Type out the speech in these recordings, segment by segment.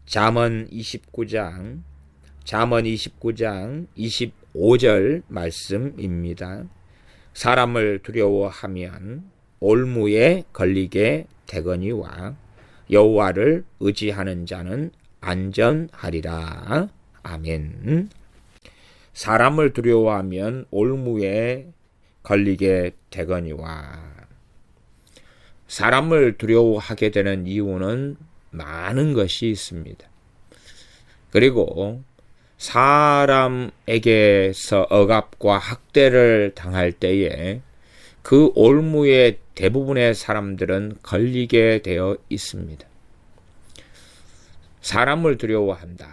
잠언 29장 25절 말씀입니다. 사람을 두려워하면 올무에 걸리게 되거니와 여호와를 의지하는 자는 안전하리라. 아멘. 사람을 두려워하면 올무에 걸리게 되거니와. 사람을 두려워하게 되는 이유는 많은 것이 있습니다. 그리고 사람에게서 억압과 학대를 당할 때에 그 올무에 대부분의 사람들은 걸리게 되어 있습니다. 사람을 두려워한다.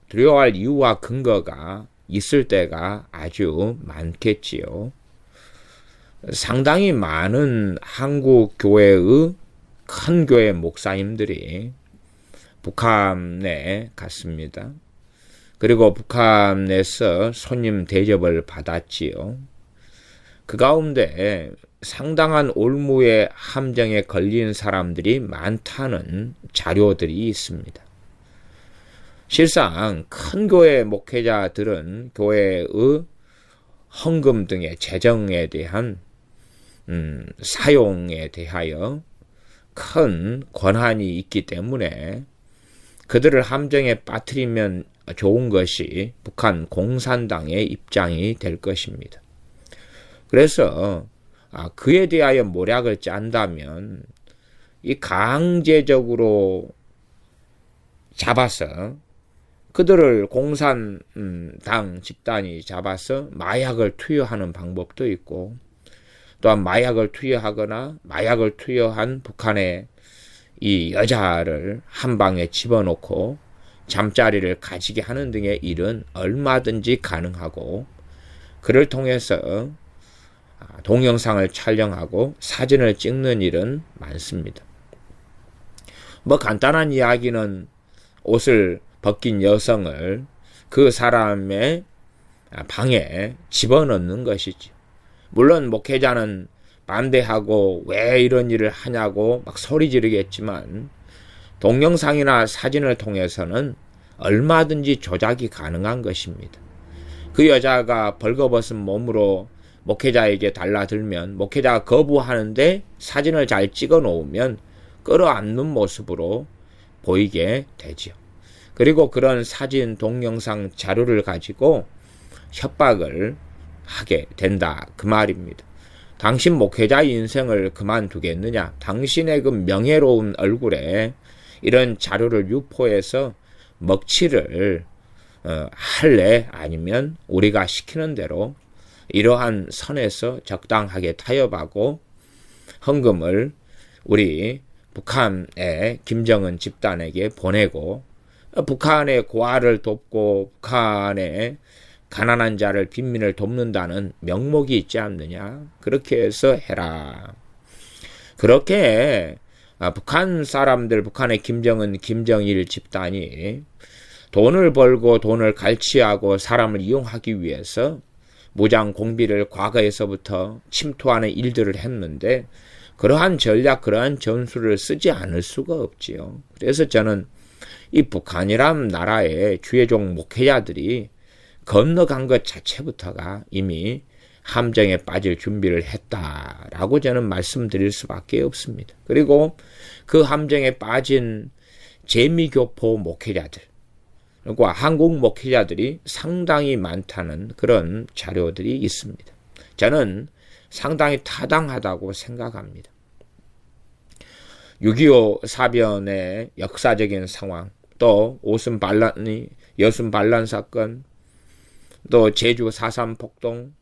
두려워할 이유와 근거가 있을 때가 아주 많겠지요. 상당히 많은 한국 교회의 큰 교회 목사님들이 북한에 갔습니다. 그리고 북한에서 손님 대접을 받았지요. 그 가운데 상당한 올무의 함정에 걸린 사람들이 많다는 자료들이 있습니다. 실상 큰 교회 목회자들은 교회의 헌금 등의 재정에 대한 사용에 대하여 큰 권한이 있기 때문에 그들을 함정에 빠뜨리면 좋은 것이 북한 공산당의 입장이 될 것입니다. 그래서 그에 대하여 모략을 짠다면 이 강제적으로 잡아서 그들을 공산당 집단이 잡아서 마약을 투여하는 방법도 있고, 또한 마약을 투여하거나 마약을 투여한 북한의 이 여자를 한 방에 집어넣고 잠자리를 가지게 하는 등의 일은 얼마든지 가능하고, 그를 통해서 동영상을 촬영하고 사진을 찍는 일은 많습니다. 간단한 이야기는 옷을 벗긴 여성을 그 사람의 방에 집어넣는 것이죠. 물론 목회자는 반대하고 왜 이런 일을 하냐고 막 소리 지르겠지만 동영상이나 사진을 통해서는 얼마든지 조작이 가능한 것입니다. 그 여자가 벌거벗은 몸으로 목회자에게 달라들면 목회자가 거부하는데 사진을 잘 찍어 놓으면 끌어안는 모습으로 보이게 되죠. 그리고 그런 사진, 동영상 자료를 가지고 협박을 하게 된다, 그 말입니다. 당신 목회자의 인생을 그만두겠느냐? 당신의 그 명예로운 얼굴에 이런 자료를 유포해서 먹칠을 할래? 아니면 우리가 시키는 대로 이러한 선에서 적당하게 타협하고 헌금을 우리 북한의 김정은 집단에게 보내고 북한의 고아를 돕고 북한의 가난한 자를 빈민을 돕는다는 명목이 있지 않느냐? 그렇게 해서 해라. 그렇게 북한 사람들, 북한의 김정은, 김정일 집단이 돈을 벌고 돈을 갈취하고 사람을 이용하기 위해서 무장 공비를 과거에서부터 침투하는 일들을 했는데 그러한 전략, 그러한 전술을 쓰지 않을 수가 없지요. 그래서 저는 이 북한이란 나라의 주의종 목회자들이 건너간 것 자체부터가 이미 함정에 빠질 준비를 했다라고 저는 말씀드릴 수밖에 없습니다. 그리고 그 함정에 빠진 재미교포 목회자들, 그리고 한국 목회자들이 상당히 많다는 그런 자료들이 있습니다. 저는 상당히 타당하다고 생각합니다. 6.25 사변의 역사적인 상황, 또 여순 반란 사건, 또 제주 4.3 폭동,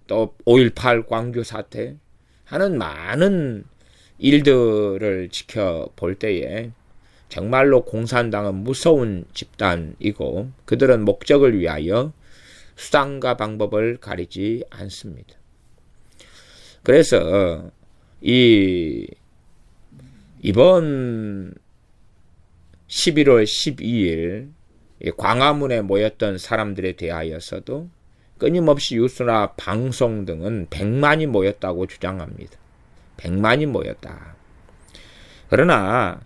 또 5.18 광주 사태 하는 많은 일들을 지켜볼 때에 정말로 공산당은 무서운 집단이고 그들은 목적을 위하여 수단과 방법을 가리지 않습니다. 그래서 이번 11월 12일 광화문에 모였던 사람들에 대하여서도 끊임없이 뉴스나 방송 등은 100만이 모였다고 주장합니다. 100만이 모였다. 그러나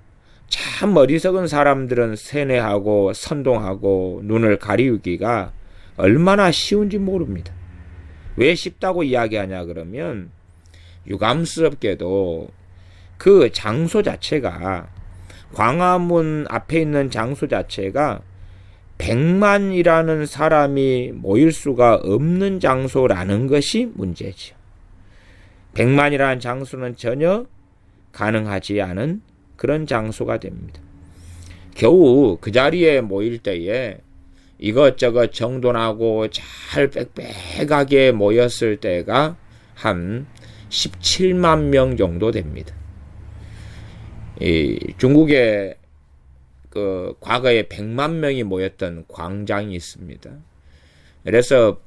참 어리석은 사람들은 세뇌하고 선동하고 눈을 가리우기가 얼마나 쉬운지 모릅니다. 왜 쉽다고 이야기하냐 그러면 유감스럽게도 그 장소 자체가, 광화문 앞에 있는 장소 자체가 100만이라는 사람이 모일 수가 없는 장소라는 것이 문제죠. 100만이라는 장소는 전혀 가능하지 않은 그런 장소가 됩니다. 겨우 그 자리에 모일 때에 이것저것 정돈하고 잘 빽빽하게 모였을 때가 한 17만 명 정도 됩니다. 중국에 그 과거에 100만 명이 모였던 광장이 있습니다. 그래서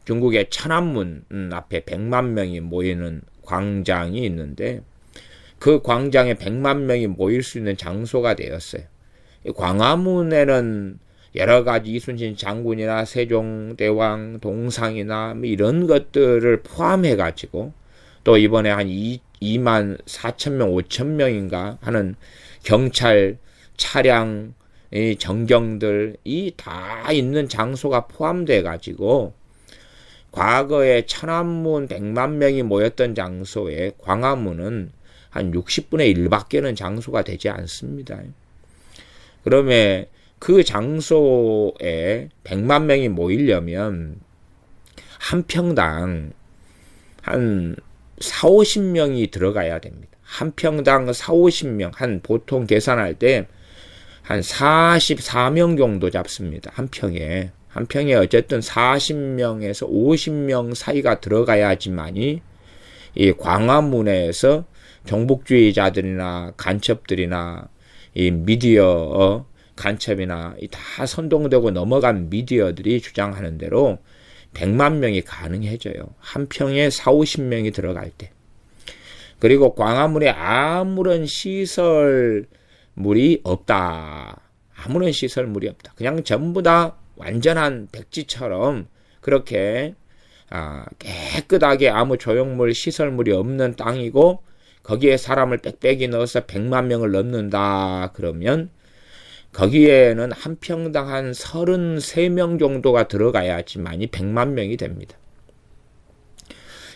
중국의 천안문 앞에 100만 명이 모이는 광장이 있는데, 그 광장에 100만 명이 모일 수 있는 장소가 되었어요. 광화문에는 여러 가지 이순신 장군이나 세종대왕 동상이나 이런 것들을 포함해 가지고, 또 이번에 한 2만 4천 명, 5천 명인가 하는 경찰 차량, 정경들이 다 있는 장소가 포함돼 가지고, 과거에 천안문 100만 명이 모였던 장소에 광화문은 한 60분의 1밖에는 장소가 되지 않습니다. 그러면 그 장소에 100만 명이 모이려면 한 평당 한 4, 50명이 들어가야 됩니다. 한 평당 4, 50명, 한 보통 계산할 때 한 44명 정도 잡습니다. 한 평에. 한 평에 어쨌든 40명에서 50명 사이가 들어가야지만이 이 광화문에서 경복주의자들이나 간첩들이나 이 미디어 간첩이나 다 선동되고 넘어간 미디어들이 주장하는 대로 100만 명이 가능해져요. 한 평에 4, 50명이 들어갈 때. 그리고 광화문에 아무런 시설물이 없다. 아무런 시설물이 없다. 그냥 전부 다 완전한 백지처럼 그렇게 깨끗하게 아무 조형물, 시설물이 없는 땅이고, 거기에 사람을 빽빽이 넣어서 100만 명을 넣는다 그러면 거기에는 한 평당 한 33명 정도가 들어가야지만이 100만 명이 됩니다.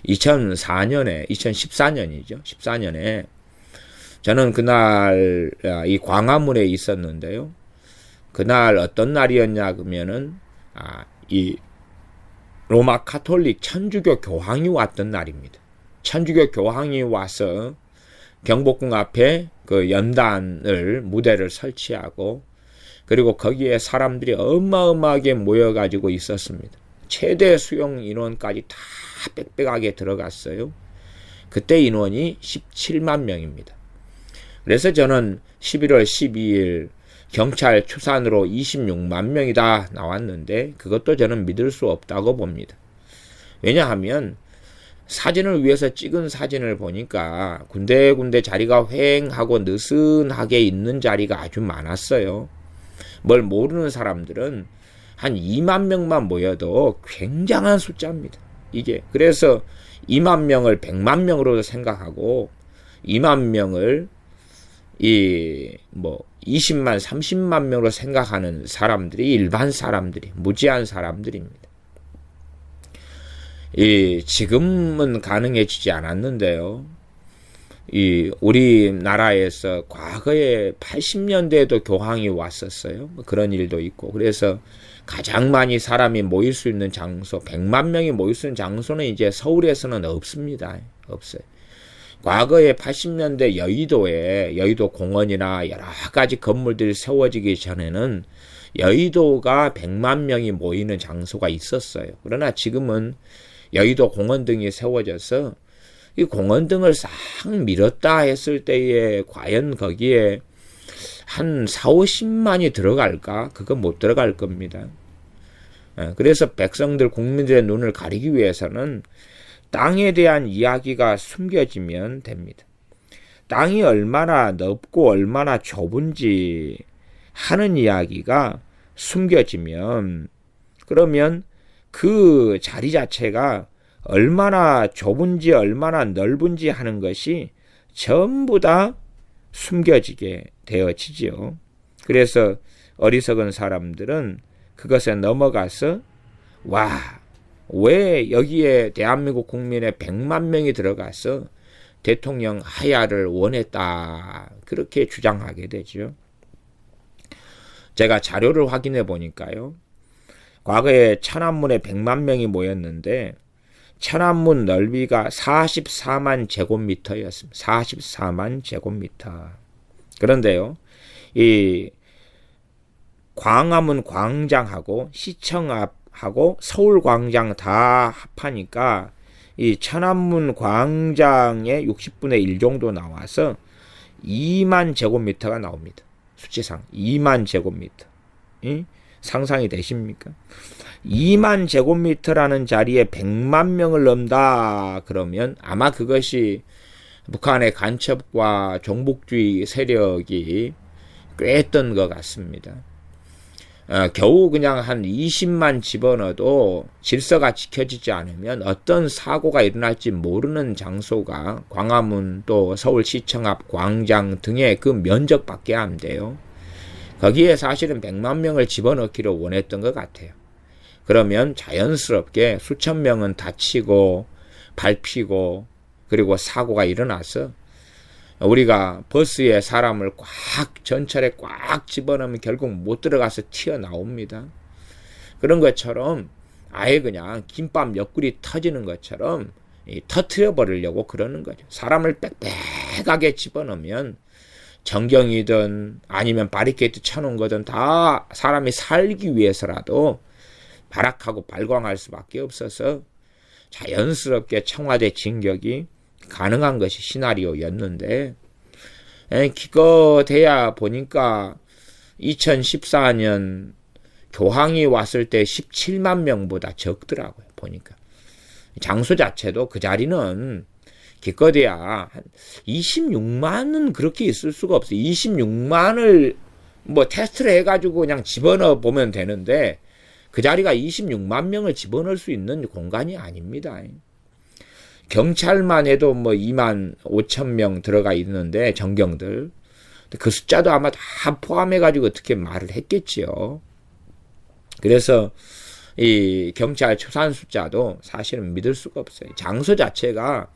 2014년이죠. 14년에 저는 그날 이 광화문에 있었는데요. 그날 어떤 날이었냐 그러면은 이 로마 카톨릭 천주교 교황이 왔던 날입니다. 천주교 교황이 와서 경복궁 앞에 그 연단을, 무대를 설치하고, 그리고 거기에 사람들이 어마어마하게 모여가지고 있었습니다. 최대 수용 인원까지 다 빽빽하게 들어갔어요. 그때 인원이 17만 명입니다. 그래서 저는 11월 12일 경찰 추산으로 26만 명이다 나왔는데, 그것도 저는 믿을 수 없다고 봅니다. 왜냐하면 사진을 위해서 찍은 사진을 보니까 군데군데 자리가 휑하고 느슨하게 있는 자리가 아주 많았어요. 뭘 모르는 사람들은 한 2만 명만 모여도 굉장한 숫자입니다. 이게 그래서 2만 명을 100만 명으로 생각하고 2만 명을 20만, 30만 명으로 생각하는 사람들이 일반 사람들이, 무지한 사람들입니다. 지금은 가능해지지 않았는데요. 우리나라에서 과거에 80년대에도 교황이 왔었어요. 그런 일도 있고. 그래서 가장 많이 사람이 모일 수 있는 장소, 100만 명이 모일 수 있는 장소는 이제 서울에서는 없습니다. 없어요. 과거에 80년대 여의도 공원이나 여러 가지 건물들이 세워지기 전에는 여의도가 100만 명이 모이는 장소가 있었어요. 그러나 지금은 여의도 공원 등이 세워져서 이 공원 등을 싹 밀었다 했을 때에 과연 거기에 한 4, 50만이 들어갈까? 그거 못 들어갈 겁니다. 그래서 백성들, 국민들의 눈을 가리기 위해서는 땅에 대한 이야기가 숨겨지면 됩니다. 땅이 얼마나 넓고 얼마나 좁은지 하는 이야기가 숨겨지면, 그러면 그 자리 자체가 얼마나 좁은지 얼마나 넓은지 하는 것이 전부 다 숨겨지게 되어지지요. 그래서 어리석은 사람들은 그것에 넘어가서 왜 여기에 대한민국 국민의 100만 명이 들어가서 대통령 하야를 원했다, 그렇게 주장하게 되죠. 제가 자료를 확인해 보니까요, 과거에 천안문에 100만 명이 모였는데 천안문 넓이가 44만 제곱미터였습니다. 44만 제곱미터. 그런데요, 이 광화문 광장하고 시청 앞하고 서울광장 다 합하니까 이 천안문 광장의 60분의 1 정도 나와서 2만 제곱미터가 나옵니다. 수치상 2만 제곱미터. 상상이 되십니까? 2만 제곱미터라는 자리에 100만 명을 넣는다 그러면 아마 그것이 북한의 간첩과 종북주의 세력이 꿰했던 것 같습니다. 겨우 그냥 한 20만 집어넣어도 질서가 지켜지지 않으면 어떤 사고가 일어날지 모르는 장소가 광화문 또 서울시청 앞 광장 등의 그 면적밖에 안 돼요. 거기에 사실은 100만 명을 집어넣기를 원했던 것 같아요. 그러면 자연스럽게 수천 명은 다치고 밟히고 그리고 사고가 일어나서 우리가 버스에 사람을 전철에 꽉 집어넣으면 결국 못 들어가서 튀어나옵니다. 그런 것처럼 아예 그냥 김밥 옆구리 터지는 것처럼 터트려 버리려고 그러는 거죠. 사람을 빽빽하게 집어넣으면 정경이든 아니면 바리케이트 쳐놓은 거든 다 사람이 살기 위해서라도 발악하고 발광할 수밖에 없어서 자연스럽게 청와대 진격이 가능한 것이 시나리오였는데, 기껏해야 보니까 2014년 교황이 왔을 때 17만 명보다 적더라고요. 보니까 장소 자체도 그 자리는 기껏해야 한 26만은 그렇게 있을 수가 없어요. 26만을 뭐 테스트를 해가지고 그냥 집어넣어 보면 되는데 그 자리가 26만 명을 집어넣을 수 있는 공간이 아닙니다. 경찰만 해도 뭐 2만 5천 명 들어가 있는데 정경들 그 숫자도 아마 다 포함해가지고 어떻게 말을 했겠지요. 그래서 이 경찰 초산 숫자도 사실은 믿을 수가 없어요. 장소 자체가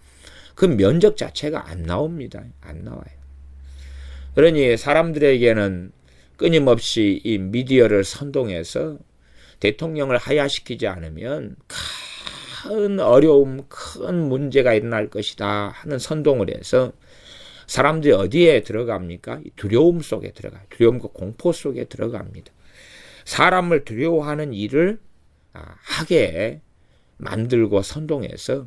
그 면적 자체가 안 나옵니다. 안 나와요. 그러니 사람들에게는 끊임없이 이 미디어를 선동해서 대통령을 하야시키지 않으면 큰 어려움, 큰 문제가 일어날 것이다 하는 선동을 해서 사람들이 어디에 들어갑니까? 두려움 속에 들어가요. 두려움과 공포 속에 들어갑니다. 사람을 두려워하는 일을 하게 만들고 선동해서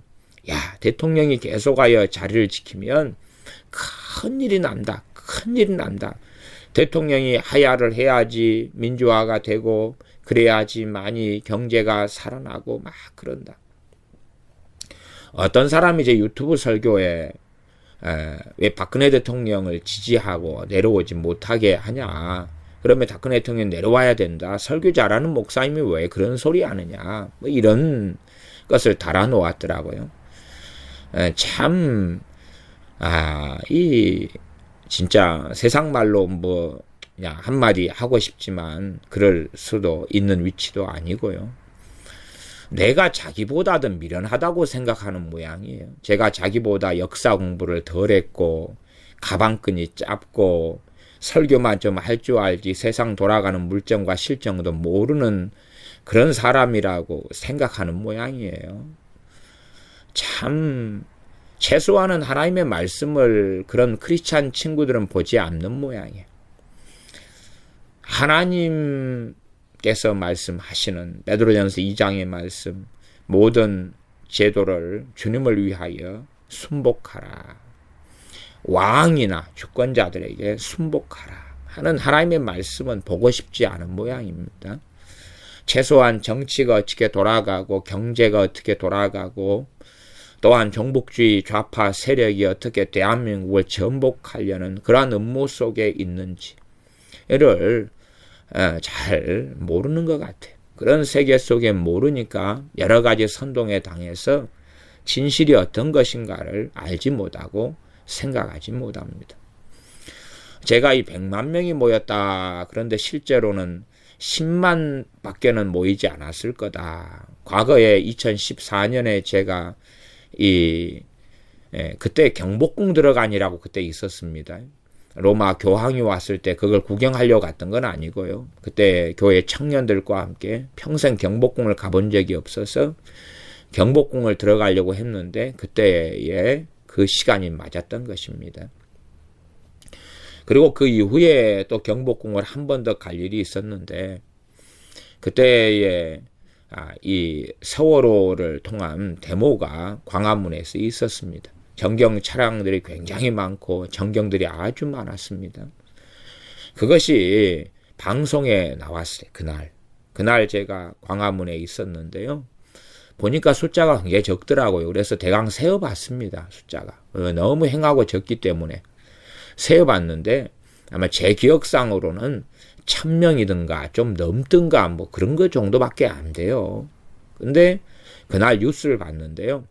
대통령이 계속하여 자리를 지키면 큰일이 난다. 큰일이 난다. 대통령이 하야를 해야지 민주화가 되고 그래야지 많이 경제가 살아나고 막 그런다. 어떤 사람이 이제 유튜브 설교에 왜 박근혜 대통령을 지지하고 내려오지 못하게 하냐. 그러면 박근혜 대통령 내려와야 된다. 설교 잘하는 목사님이 왜 그런 소리 하느냐. 뭐 이런 것을 달아놓았더라고요. 참, 진짜 세상 말로 뭐 그냥 한마디 하고 싶지만 그럴 수도 있는 위치도 아니고요. 내가 자기보다 더 미련하다고 생각하는 모양이에요. 제가 자기보다 역사 공부를 덜 했고 가방끈이 짧고 설교만 좀 할 줄 알지 세상 돌아가는 물정과 실정도 모르는 그런 사람이라고 생각하는 모양이에요. 참 최소한은 하나님의 말씀을 그런 크리스찬 친구들은 보지 않는 모양이에요. 하나님께서 말씀하시는 베드로전서 2장의 말씀, 모든 제도를 주님을 위하여 순복하라. 왕이나 주권자들에게 순복하라 하는 하나님의 말씀은 보고 싶지 않은 모양입니다. 최소한 정치가 어떻게 돌아가고 경제가 어떻게 돌아가고 또한 종북주의 좌파 세력이 어떻게 대한민국을 전복하려는 그러한 음모 속에 있는지를 잘 모르는 것 같아요. 그런 세계 속에 모르니까 여러 가지 선동에 당해서 진실이 어떤 것인가를 알지 못하고 생각하지 못합니다. 제가 이 100만 명이 모였다. 그런데 실제로는 10만 밖에는 모이지 않았을 거다. 과거에 2014년에 제가 그때 경복궁 들어가니라고 그때 있었습니다. 로마 교황이 왔을 때 그걸 구경하려고 갔던 건 아니고요. 그때 교회 청년들과 함께 평생 경복궁을 가본 적이 없어서 경복궁을 들어가려고 했는데 그때에 그 시간이 맞았던 것입니다. 그리고 그 이후에 또 경복궁을 한 번 더 갈 일이 있었는데 그때에 이 세월호를 통한 데모가 광화문에서 있었습니다. 정경 차량들이 굉장히 많고 전경들이 아주 많았습니다. 그것이 방송에 나왔어요. 그날 제가 광화문에 있었는데요. 보니까 숫자가 굉장히 적더라고요. 그래서 대강 세어봤습니다. 숫자가 너무 행하고 적기 때문에 세어봤는데 아마 제 기억상으로는 1000명이든가 좀 넘든가 뭐 그런 거 정도밖에 안 돼요. 근데 그날 뉴스를 봤는데요.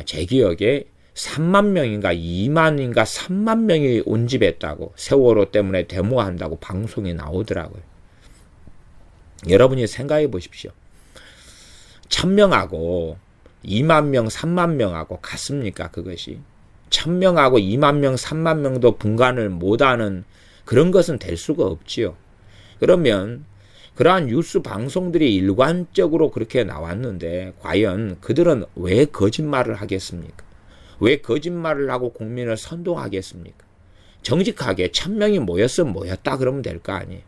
제 기억에 3만 명인가 2만인가 3만 명이 운집했다고 세월호 때문에 데모한다고 방송이 나오더라고요. 여러분이 생각해 보십시오. 1000명하고 2만 명, 3만 명하고 같습니까? 그것이 1000명하고 2만 명, 3만 명도 분간을 못하는 그런 것은 될 수가 없지요. 그러면 그러한 뉴스 방송들이 일관적으로 그렇게 나왔는데 과연 그들은 왜 거짓말을 하겠습니까? 왜 거짓말을 하고 국민을 선동하겠습니까? 정직하게 1000명이 모였으면 모였다 그러면 될 거 아니에요.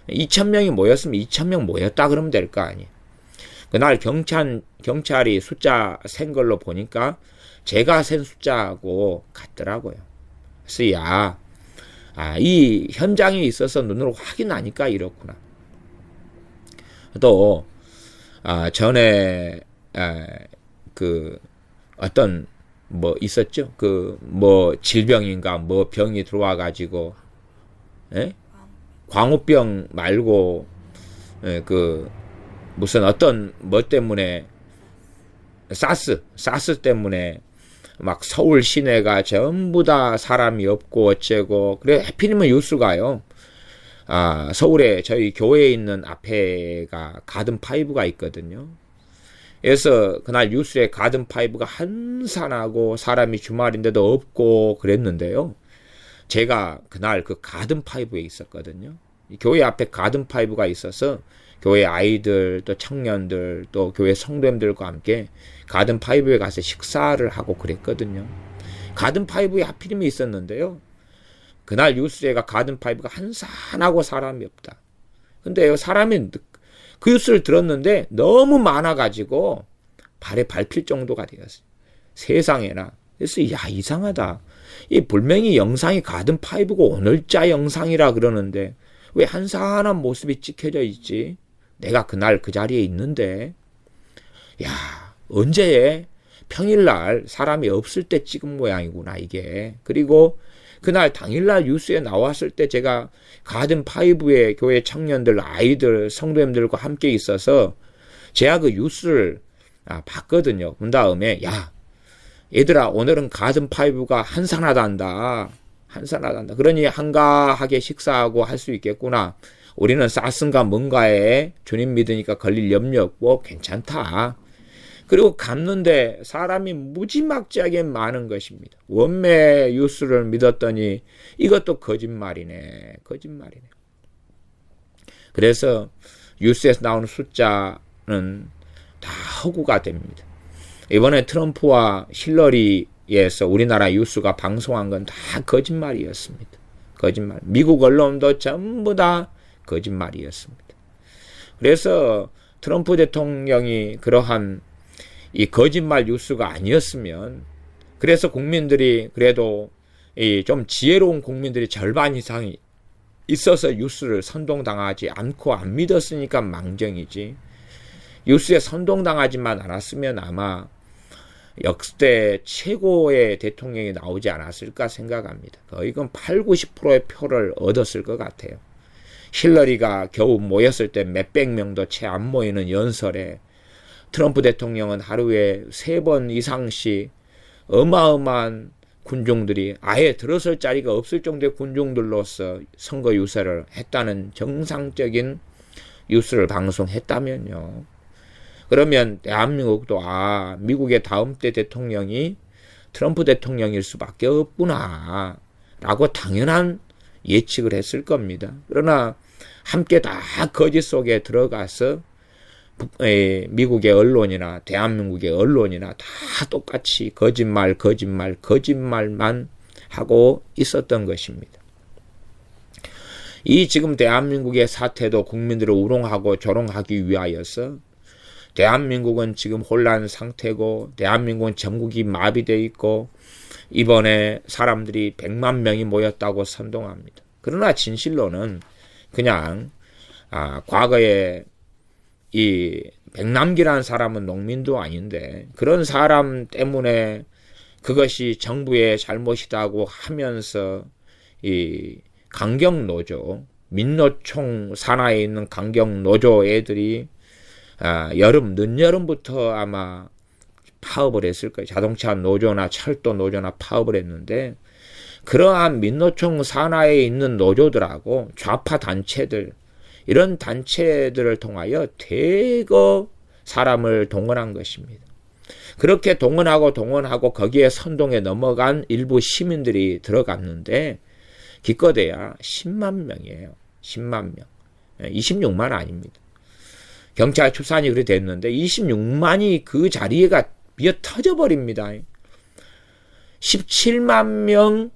2000명이 모였으면 2000명 모였다 그러면 될 거 아니에요. 그날 경찰이 숫자 센 걸로 보니까 제가 센 숫자하고 같더라고요. 그래서 이 현장에 있어서 눈으로 확인하니까 이렇구나. 또 전에 그 어떤 뭐 있었죠? 그 뭐 질병인가 뭐 병이 들어와 가지고 광우병 말고 그 무슨 어떤 뭐 때문에 사스 때문에 막 서울 시내가 전부 다 사람이 없고 어째고 그래 하필이면 뉴스가요. 서울에 저희 교회에 있는 앞에가 가든파이브가 있거든요. 그래서 그날 뉴스에 가든파이브가 한산하고 사람이 주말인데도 없고 그랬는데요. 제가 그날 그 가든파이브에 있었거든요. 교회 앞에 가든파이브가 있어서 교회 아이들 또 청년들 또 교회 성도님들과 함께 가든파이브에 가서 식사를 하고 그랬거든요. 가든파이브에 하필이면 있었는데요. 그날 뉴스에가 가든파이브가 한산하고 사람이 없다. 근데 사람이 그 뉴스를 들었는데 너무 많아가지고 발에 밟힐 정도가 되었어요. 세상에나. 그래서 이상하다. 이 분명히 영상이 가든파이브고 오늘자 영상이라 그러는데 왜 한산한 모습이 찍혀져 있지? 내가 그날 그 자리에 있는데 언제 평일날 사람이 없을 때 찍은 모양이구나 이게. 그리고 그날 당일날 뉴스에 나왔을 때 제가 가든파이브의 교회 청년들 아이들 성도님들과 함께 있어서 제가 그 뉴스를 봤거든요. 본 다음에 얘들아 오늘은 가든파이브가 한산하단다. 그러니 한가하게 식사하고 할 수 있겠구나. 우리는 사스인가 뭔가에 주님 믿으니까 걸릴 염려 없고 괜찮다. 그리고 갔는데 사람이 무지막지하게 많은 것입니다. 원매 뉴스를 믿었더니 이것도 거짓말이네. 그래서 뉴스에서 나오는 숫자는 다 허구가 됩니다. 이번에 트럼프와 힐러리에서 우리나라 뉴스가 방송한 건 다 거짓말이었습니다. 거짓말. 미국 언론도 전부 다 거짓말이었습니다. 그래서 트럼프 대통령이 그러한 이 거짓말 뉴스가 아니었으면 그래서 국민들이 그래도 이 좀 지혜로운 국민들이 절반 이상이 있어서 뉴스를 선동당하지 않고 안 믿었으니까 망정이지. 뉴스에 선동당하지만 않았으면 아마 역대 최고의 대통령이 나오지 않았을까 생각합니다. 거의 80-90%의 표를 얻었을 것 같아요. 힐러리가 겨우 모였을 때 몇백 명도 채 안 모이는 연설에 트럼프 대통령은 하루에 3번 이상씩 어마어마한 군중들이 아예 들어설 자리가 없을 정도의 군중들로서 선거 유세를 했다는 정상적인 뉴스를 방송했다면요. 그러면 대한민국도 미국의 다음 때 대통령이 트럼프 대통령일 수밖에 없구나 라고 당연한 예측을 했을 겁니다. 그러나 함께 다 거짓 속에 들어가서 미국의 언론이나 대한민국의 언론이나 다 똑같이 거짓말만 하고 있었던 것입니다. 이 지금 대한민국의 사태도 국민들을 우롱하고 조롱하기 위하여서 대한민국은 지금 혼란 상태고 대한민국은 전국이 마비되어 있고 이번에 사람들이 100만 명이 모였다고 선동합니다. 그러나 진실로는 그냥 과거에 이 백남기라는 사람은 농민도 아닌데 그런 사람 때문에 그것이 정부의 잘못이라고 하면서 이 강경노조, 민노총 산하에 있는 강경노조 애들이 늦여름부터 아마 파업을 했을 거예요. 자동차 노조나 철도 노조나 파업을 했는데 그러한 민노총 산하에 있는 노조들하고 좌파 단체들 이런 단체들을 통하여 대거 사람을 동원한 것입니다. 그렇게 동원하고 거기에 선동에 넘어간 일부 시민들이 들어갔는데 기껏해야 10만 명이에요. 10만 명. 26만 아닙니다. 경찰 추산이 그렇게 됐는데 26만이 그 자리가 미어 터져버립니다. 17만 명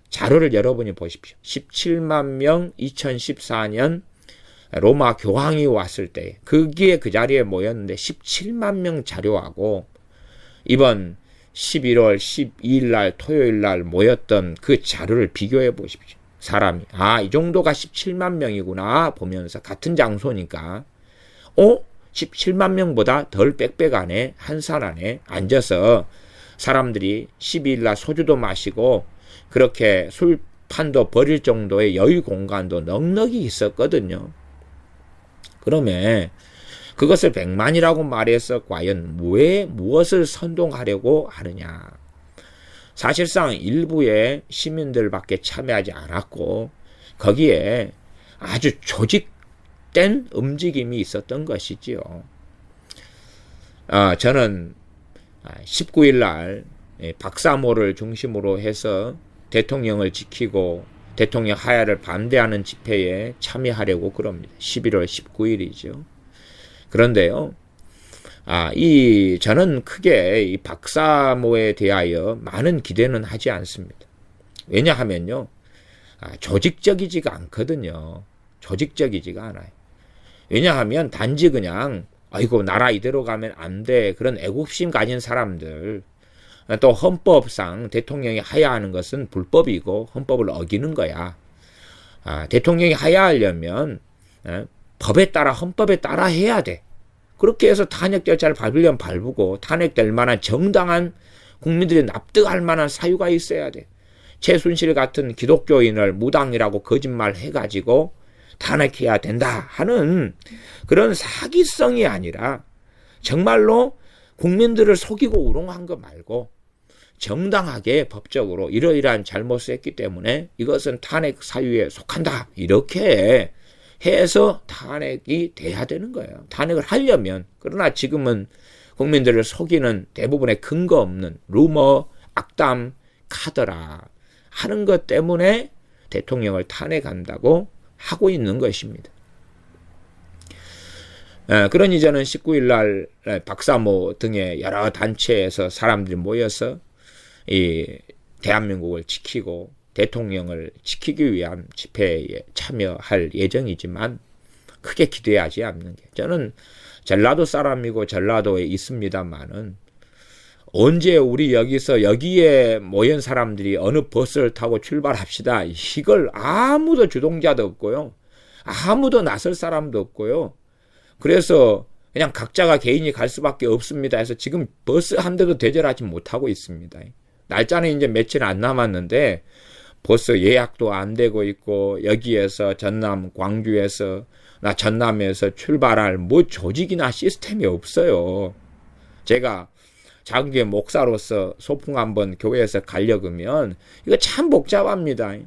자료를 여러분이 보십시오. 17만 명 2014년 로마 교황이 왔을 때 거기에 그 자리에 모였는데 17만 명 자료하고 이번 11월 12일 날 토요일 날 모였던 그 자료를 비교해 보십시오. 사람이 이 정도가 17만 명이구나 보면서 같은 장소니까 17만 명보다 덜 빽빽하네 한산 안에 앉아서 사람들이 12일 날 소주도 마시고 그렇게 술판도 버릴 정도의 여유 공간도 넉넉히 있었거든요. 그러면 그것을 100만이라고 말해서 과연 무엇을 선동하려고 하느냐. 사실상 일부의 시민들밖에 참여하지 않았고 거기에 아주 조직된 움직임이 있었던 것이지요. 저는 19일 날 박사모를 중심으로 해서 대통령을 지키고 대통령 하야를 반대하는 집회에 참여하려고 그럽니다. 11월 19일이죠. 그런데요, 저는 크게 이 박사모에 대하여 많은 기대는 하지 않습니다. 왜냐하면요, 조직적이지가 않거든요. 조직적이지가 않아요. 왜냐하면 단지 그냥, 나라 이대로 가면 안 돼. 그런 애국심 가진 사람들, 또 헌법상 대통령이 하야하는 것은 불법이고 헌법을 어기는 거야. 대통령이 하야하려면 법에 따라 헌법에 따라 해야 돼. 그렇게 해서 탄핵 절차를 밟으려면 밟고 탄핵될 만한 정당한 국민들이 납득할 만한 사유가 있어야 돼. 최순실 같은 기독교인을 무당이라고 거짓말 해가지고 탄핵해야 된다 하는 그런 사기성이 아니라 정말로 국민들을 속이고 우롱한 거 말고 정당하게 법적으로 이러이러한 잘못을 했기 때문에 이것은 탄핵 사유에 속한다. 이렇게 해서 탄핵이 돼야 되는 거예요. 탄핵을 하려면. 그러나 지금은 국민들을 속이는 대부분의 근거 없는 루머, 악담, 카더라 하는 것 때문에 대통령을 탄핵한다고 하고 있는 것입니다. 그러니 저는 19일 날 박사모 등의 여러 단체에서 사람들이 모여서 이 대한민국을 지키고 대통령을 지키기 위한 집회에 참여할 예정이지만 크게 기대하지 않는 게 저는 전라도 사람이고 전라도에 있습니다만은 언제 우리 여기에 모인 사람들이 어느 버스를 타고 출발합시다. 이걸 아무도 주동자도 없고요. 아무도 나설 사람도 없고요. 그래서 그냥 각자가 개인이 갈 수밖에 없습니다 해서 지금 버스 한 대도 대절하지 못하고 있습니다. 날짜는 이제 며칠 안 남았는데 버스 예약도 안 되고 있고 여기에서 전남 광주에서 전남에서 출발할 조직이나 시스템이 없어요. 제가 자기의 목사로서 소풍 한번 교회에서 가려면 이거 참 복잡합니다.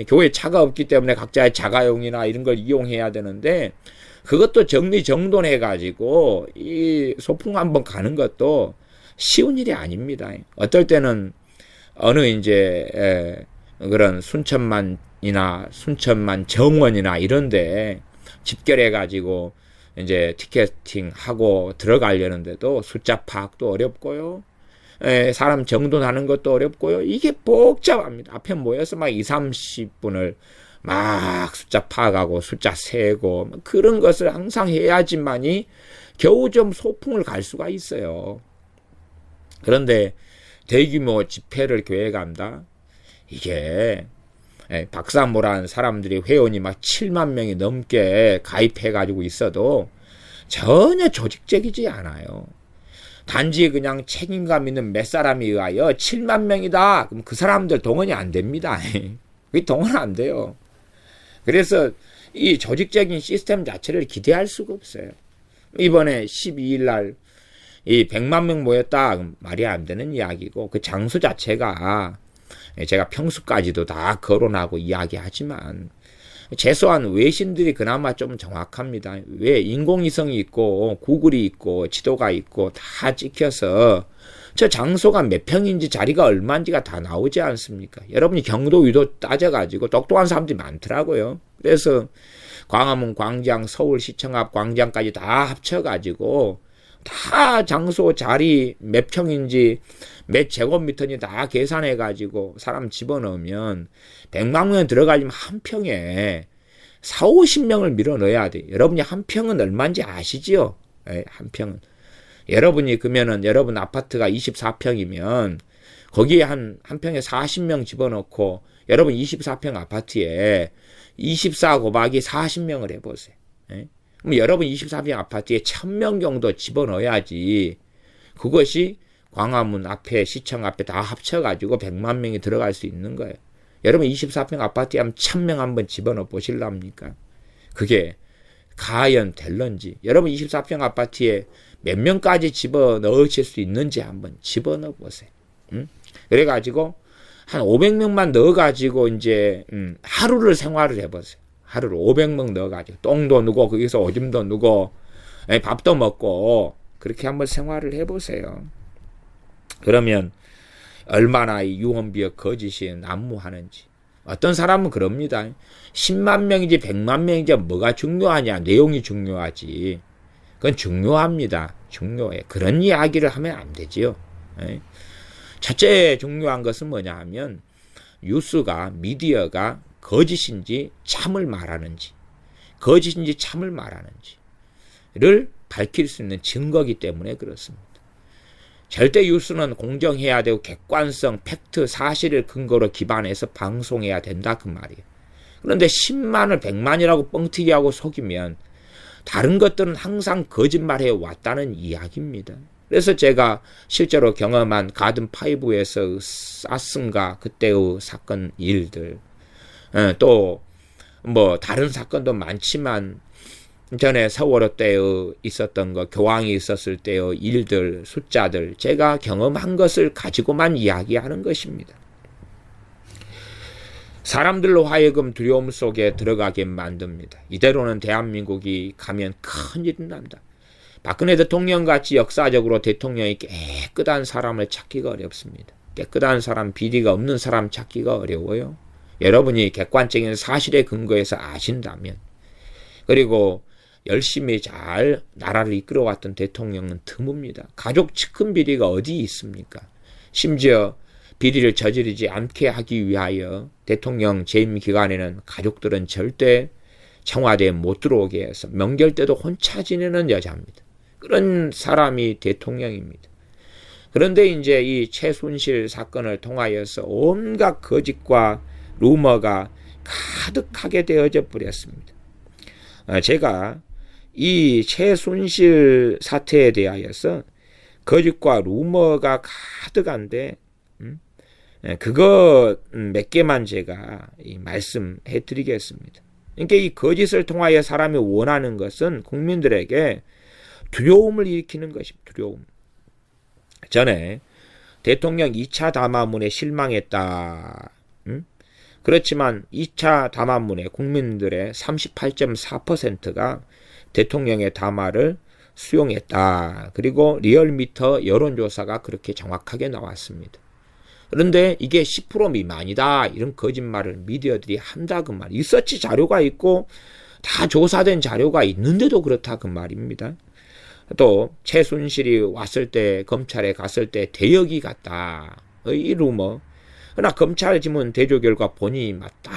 교회 차가 없기 때문에 각자의 자가용이나 이런 걸 이용해야 되는데 그것도 정리정돈해가지고 이 소풍 한번 가는 것도 쉬운 일이 아닙니다. 어떨 때는 어느 이제 그런 순천만이나 순천만 정원이나 이런데 집결해가지고 이제 티켓팅 하고 들어가려는데도 숫자 파악도 어렵고요. 사람 정돈하는 것도 어렵고요. 이게 복잡합니다. 앞에 모여서 막 2, 30분을 막 숫자 파악하고 숫자 세고 그런 것을 항상 해야지만이 겨우 좀 소풍을 갈 수가 있어요. 그런데 대규모 집회를 교회 간다? 이게 박사모란 사람들이 회원이 막 7만 명이 넘게 가입해가지고 있어도 전혀 조직적이지 않아요. 단지 그냥 책임감 있는 몇 사람에 의하여 7만 명이다. 그럼 그 사람들 동원이 안 됩니다. 그게 동원 안 돼요. 그래서 이 조직적인 시스템 자체를 기대할 수가 없어요. 이번에 12일 날 이 100만 명 모였다. 말이 안 되는 이야기고 그 장소 자체가 제가 평수까지도 다 거론하고 이야기하지만 최소한 외신들이 그나마 좀 정확합니다. 왜 인공위성이 있고 구글이 있고 지도가 있고 다 찍혀서 저 장소가 몇 평인지 자리가 얼마인지가 다 나오지 않습니까? 여러분이 경도 위도 따져가지고 똑똑한 사람들이 많더라고요. 그래서 광화문 광장, 서울시청 앞 광장까지 다 합쳐가지고 다 장소 자리 몇 평인지 몇 제곱미터인지 다 계산해가지고 사람 집어넣으면 100만 명 들어가려면 한 평에 4, 50명을 밀어넣어야 돼. 여러분이 한 평은 얼마인지 아시지요? 한 평은. 여러분이 그러면은 여러분 아파트가 24평이면 거기에 한 평에 40명 집어넣고 여러분 24평 아파트에 24 곱하기 40명을 해보세요. 그럼 여러분 24평 아파트에 1000명 정도 집어넣어야지 그것이 광화문 앞에 시청 앞에 다 합쳐가지고 100만 명이 들어갈 수 있는 거예요. 여러분 24평 아파트에 한 1000명 한번 집어넣어 보실랍니까? 그게 과연 될런지 여러분 24평 아파트에 몇 명까지 집어넣으실 수 있는지 한번 집어넣어 보세요. 그래가지고 한 500명만 넣어가지고 이제 하루를 생활을 해보세요. 하루를 500명 넣어가지고 똥도 누고 거기서 오줌도 누고 밥도 먹고 그렇게 한번 생활을 해보세요. 그러면 얼마나 이 유언비어 거짓이 난무하는지. 어떤 사람은 그럽니다. 10만 명이지 100만 명이지 뭐가 중요하냐. 내용이 중요하지. 그건 중요합니다. 중요해. 그런 이야기를 하면 안 되지요. 첫째 중요한 것은 뭐냐 하면 뉴스가 미디어가 거짓인지 참을 말하는지 거짓인지 참을 말하는지를 밝힐 수 있는 증거이기 때문에 그렇습니다. 절대 뉴스는 공정해야 되고 객관성, 팩트, 사실을 근거로 기반해서 방송해야 된다 그 말이에요. 그런데 10만을 100만이라고 뻥튀기하고 속이면 다른 것들은 항상 거짓말해 왔다는 이야기입니다. 그래서 제가 실제로 경험한 가든5에서 사슴과 그때의 사건 일들 또 뭐 다른 사건도 많지만 전에 세월호 때의 있었던 거 교황이 있었을 때의 일들 숫자들 제가 경험한 것을 가지고만 이야기하는 것입니다. 사람들로 하여금 두려움 속에 들어가게 만듭니다. 이대로는 대한민국이 가면 큰일이 난다. 박근혜 대통령같이 역사적으로 대통령이 깨끗한 사람을 찾기가 어렵습니다. 깨끗한 사람, 비리가 없는 사람 찾기가 어려워요. 여러분이 객관적인 사실에 근거해서 아신다면 그리고 열심히 잘 나라를 이끌어왔던 대통령은 드뭅니다. 가족 측근 비리가 어디 있습니까? 심지어 비리를 저지르지 않게 하기 위하여 대통령 재임 기간에는 가족들은 절대 청와대에 못 들어오게 해서 명절 때도 혼자 지내는 여자입니다. 그런 사람이 대통령입니다. 그런데 이제 이 최순실 사건을 통하여서 온갖 거짓과 루머가 가득하게 되어져 버렸습니다. 제가 이 최순실 사태에 대하여서 거짓과 루머가 가득한데 그거 몇 개만 제가 말씀해 드리겠습니다. 그러니까 이 거짓을 통하여 사람이 원하는 것은 국민들에게 두려움을 일으키는 것입니다. 두려움. 전에 대통령 2차 담화문에 실망했다. 그렇지만 2차 담화문에 국민들의 38.4%가 대통령의 담화를 수용했다. 그리고 리얼미터 여론조사가 그렇게 정확하게 나왔습니다. 그런데 이게 10% 미만이다. 이런 거짓말을 미디어들이 한다 그 말. 리서치 자료가 있고 다 조사된 자료가 있는데도 그렇다 그 말입니다. 또 최순실이 왔을 때 검찰에 갔을 때 대역이 같다. 이 루머. 그러나 검찰 지문 대조 결과 본인이 맞다.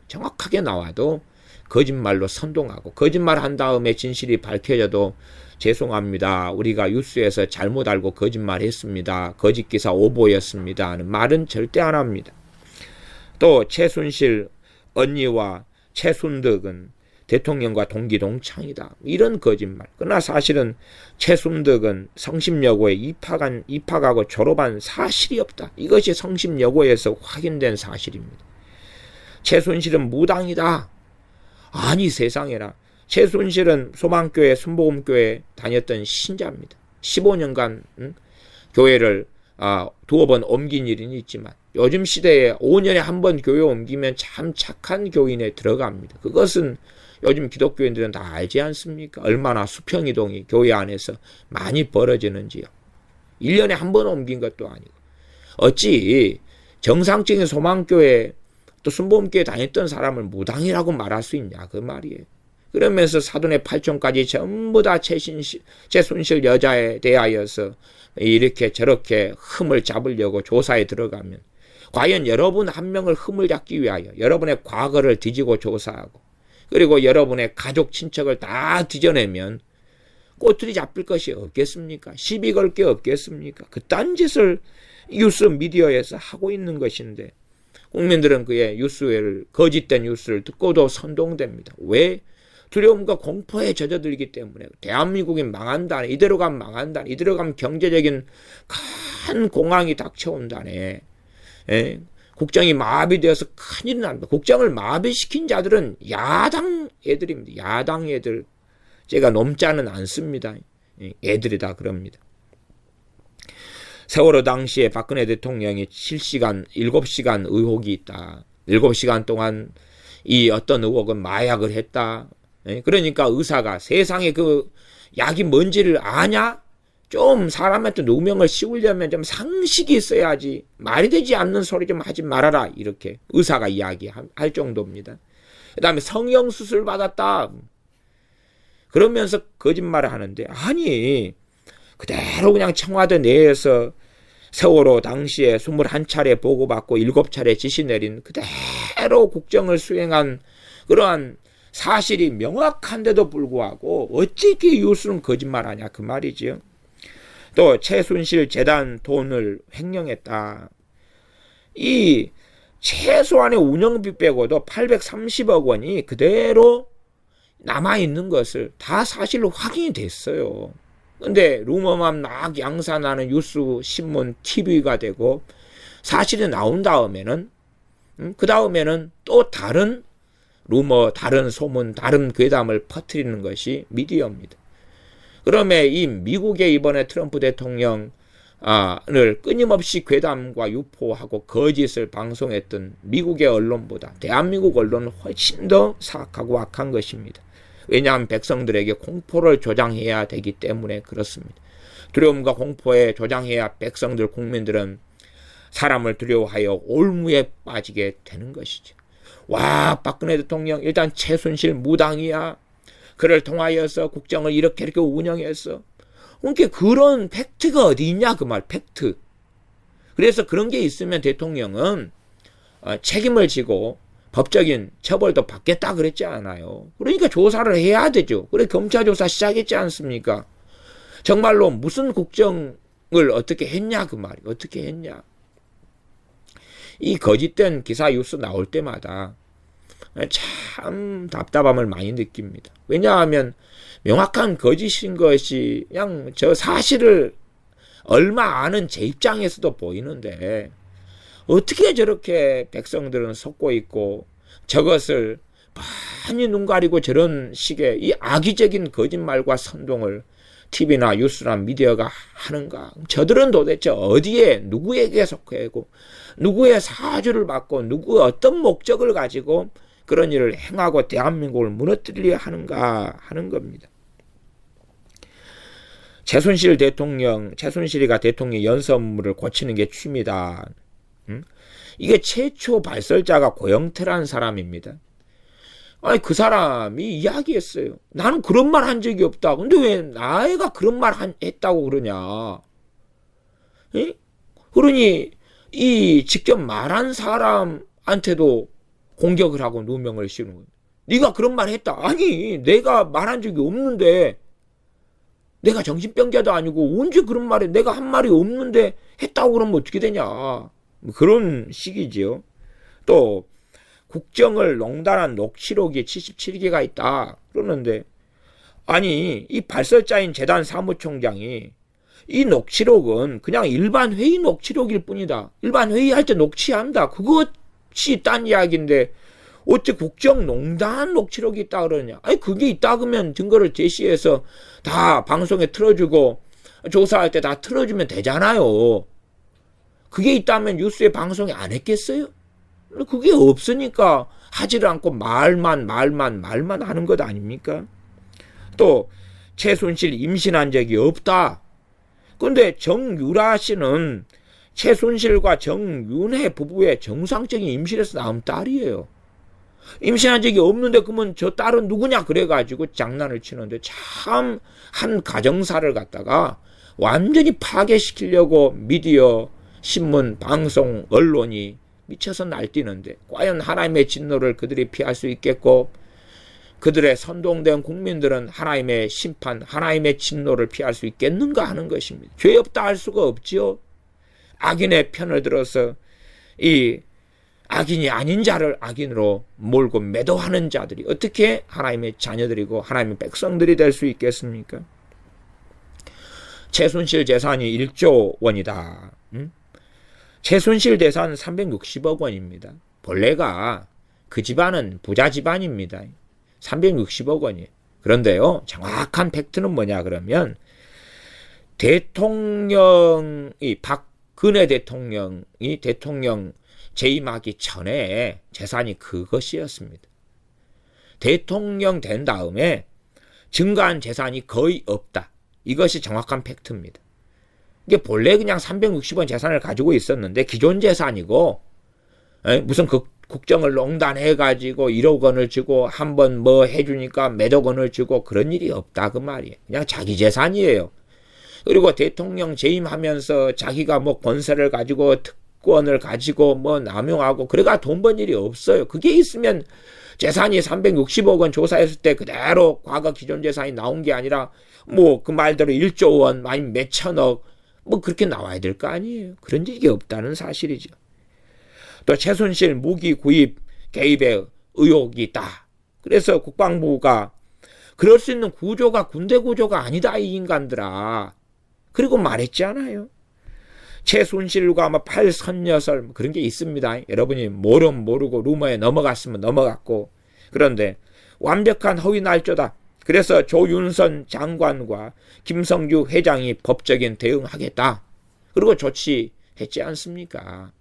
정확하게 나와도 거짓말로 선동하고 거짓말한 다음에 진실이 밝혀져도 죄송합니다. 우리가 뉴스에서 잘못 알고 거짓말했습니다. 거짓기사 오보였습니다. 하는 말은 절대 안 합니다. 또 최순실 언니와 최순덕은 대통령과 동기동창이다. 이런 거짓말. 그러나 사실은 최순덕은 성심여고에 입학하고 졸업한 사실이 없다. 이것이 성심여고에서 확인된 사실입니다. 최순실은 무당이다. 아니 세상에나. 최순실은 소망교회 순복음교회 다녔던 신자입니다. 15년간 교회를 두어 번 옮긴 일은 있지만 요즘 시대에 5년에 한 번 교회 옮기면 참 착한 교인에 들어갑니다. 그것은 요즘 기독교인들은 다 알지 않습니까? 얼마나 수평이동이 교회 안에서 많이 벌어지는지요. 1년에 한 번 옮긴 것도 아니고. 어찌 정상적인 소망교회 또 순복음교회 다녔던 사람을 무당이라고 말할 수 있냐 그 말이에요. 그러면서 사돈의 팔촌까지 전부 다 최순실 여자에 대하여서 이렇게 저렇게 흠을 잡으려고 조사에 들어가면 과연 여러분 한 명을 흠을 잡기 위하여 여러분의 과거를 뒤지고 조사하고 그리고 여러분의 가족 친척을 다 뒤져내면 꼬투리 잡힐 것이 없겠습니까? 시비 걸 게 없겠습니까? 그딴 짓을 뉴스 미디어에서 하고 있는 것인데 국민들은 그의 뉴스를 거짓된 뉴스를 듣고도 선동됩니다. 왜? 두려움과 공포에 젖어들기 때문에 대한민국이 망한다네. 이대로 가면 망한다네. 이대로 가면 경제적인 큰 공황이 닥쳐온다네. 예? 국정이 마비되어서 큰일이 납니다. 국정을 마비시킨 자들은 야당 애들입니다. 야당 애들. 제가 nom자는 않습니다. 애들이 다 그럽니다. 세월호 당시에 박근혜 대통령이 7시간 의혹이 있다. 7시간 동안 이 어떤 의혹은 마약을 했다. 그러니까 의사가 세상에 그 약이 뭔지를 아냐? 좀 사람한테 누명을 씌우려면 좀 상식이 있어야지. 말이 되지 않는 소리 좀 하지 말아라. 이렇게 의사가 이야기할 정도입니다. 그 다음에 성형수술 받았다. 그러면서 거짓말을 하는데 아니 그대로 그냥 청와대 내에서 세월호 당시에 21차례 보고받고 7차례 지시 내린 그대로 국정을 수행한 그러한 사실이 명확한데도 불구하고 어찌 이렇게 뉴스는 거짓말하냐 그 말이죠. 또 최순실 재단 돈을 횡령했다. 이 최소한의 운영비 빼고도 830억 원이 그대로 남아있는 것을 다 사실로 확인이 됐어요. 근데 루머만 막 양산하는 뉴스, 신문, TV가 되고 사실이 나온 다음에는 그 다음에는 또 다른 루머, 다른 소문, 다른 괴담을 퍼뜨리는 것이 미디어입니다. 그러면 이 미국의 이번에 트럼프 대통령을 끊임없이 괴담과 유포하고 거짓을 방송했던 미국의 언론보다 대한민국 언론은 훨씬 더 사악하고 악한 것입니다. 왜냐하면 백성들에게 공포를 조장해야 되기 때문에 그렇습니다. 두려움과 공포에 조장해야 백성들, 국민들은 사람을 두려워하여 올무에 빠지게 되는 것이죠. 와, 박근혜 대통령 일단 최순실 무당이야. 그를 통하여서 국정을 이렇게 운영했어. 그러니까 그런 팩트가 어디 있냐 그 말, 팩트. 그래서 그런 게 있으면 대통령은 책임을 지고 법적인 처벌도 받겠다 그랬지 않아요. 그러니까 조사를 해야 되죠. 그래 검찰 조사 시작했지 않습니까? 정말로 무슨 국정을 어떻게 했냐 그 말이. 어떻게 했냐. 이 거짓된 기사 뉴스 나올 때마다 참 답답함을 많이 느낍니다. 왜냐하면 명확한 거짓인 것이 그냥 저 사실을 얼마 아는 제 입장에서도 보이는데 어떻게 저렇게 백성들은 속고 있고 저것을 많이 눈 가리고 저런 식의 이 악의적인 거짓말과 선동을 TV나 뉴스나 미디어가 하는가? 저들은 도대체 어디에 누구에게 속하고 누구의 사주를 받고 누구의 어떤 목적을 가지고 그런 일을 행하고 대한민국을 무너뜨리려 하는가 하는 겁니다. 최순실이가 대통령 연설문을 고치는 게 취미다. 이게 최초 발설자가 고영태라는 사람입니다. 아니, 그 사람이 이야기했어요. 나는 그런 말 한 적이 없다. 근데 왜 나애가 그런 말 했다고 그러냐? 에? 그러니 이 직접 말한 사람한테도 공격을 하고 누명을 씌우는 거예요. 네가 그런 말 했다. 아니, 내가 말한 적이 없는데, 내가 정신병자도 아니고 언제 그런 말에 내가 한 말이 없는데 했다고 그러면 어떻게 되냐. 그런 식이지요. 또 국정을 농단한 녹취록이 77개가 있다 그러는데, 아니, 이 발설자인 재단 사무총장이 이 녹취록은 그냥 일반 회의 녹취록일 뿐이다. 일반 회의할 때 녹취한다. 그것이 딴 이야기인데 어째 국정농단 녹취록이 있다 그러냐. 아니, 그게 있다 그러면 증거를 제시해서 다 방송에 틀어주고 조사할 때 다 틀어주면 되잖아요. 그게 있다면 뉴스에 방송에 안 했겠어요? 그게 없으니까 하지를 않고 말만 하는 것 아닙니까? 또 최순실 임신한 적이 없다. 근데 정유라 씨는 최순실과 정윤회 부부의 정상적인 임신에서 나온 딸이에요. 임신한 적이 없는데 그러면 저 딸은 누구냐 그래가지고 장난을 치는데, 참 한 가정사를 갖다가 완전히 파괴시키려고 미디어, 신문, 방송, 언론이 미쳐서 날뛰는데, 과연 하나님의 진노를 그들이 피할 수 있겠고 그들의 선동된 국민들은 하나님의 심판, 하나님의 진노를 피할 수 있겠는가 하는 것입니다. 죄 없다 할 수가 없지요. 악인의 편을 들어서 이 악인이 아닌 자를 악인으로 몰고 매도하는 자들이 어떻게 하나님의 자녀들이고 하나님의 백성들이 될 수 있겠습니까? 최순실 재산이 1조 원이다. 최순실 재산 360억 원입니다. 본래가 그 집안은 부자 집안입니다. 360억 원이에요. 그런데요, 정확한 팩트는 뭐냐 그러면, 박근혜 대통령이 대통령 재임하기 전에 재산이 그것이었습니다. 대통령 된 다음에 증가한 재산이 거의 없다. 이것이 정확한 팩트입니다. 이게 본래 그냥 360원 재산을 가지고 있었는데 기존 재산이고, 무슨 국정을 농단해가지고 1억 원을 주고 한번 뭐 해주니까 몇억 원을 주고 그런 일이 없다 그 말이에요. 그냥 자기 재산이에요. 그리고 대통령 재임하면서 자기가 뭐 권세를 가지고 특권을 가지고 뭐 남용하고 그래가 돈 번 일이 없어요. 그게 있으면 재산이 360억 원 조사했을 때 그대로 과거 기존 재산이 나온 게 아니라 뭐 그 말대로 1조 원 아니면 몇천억 뭐 그렇게 나와야 될 거 아니에요. 그런 일이 없다는 사실이죠. 또 최순실 무기 구입 개입의 의혹이 있다. 그래서 국방부가 그럴 수 있는 구조가 군대 구조가 아니다 이 인간들아. 그리고 말했지 않아요. 최순실과 아마 팔선녀설 그런 게 있습니다. 여러분이 모르면 모르고 루머에 넘어갔으면 넘어갔고, 그런데 완벽한 허위 날조다. 그래서 조윤선 장관과 김성주 회장이 법적인 대응하겠다. 그리고 조치했지 않습니까?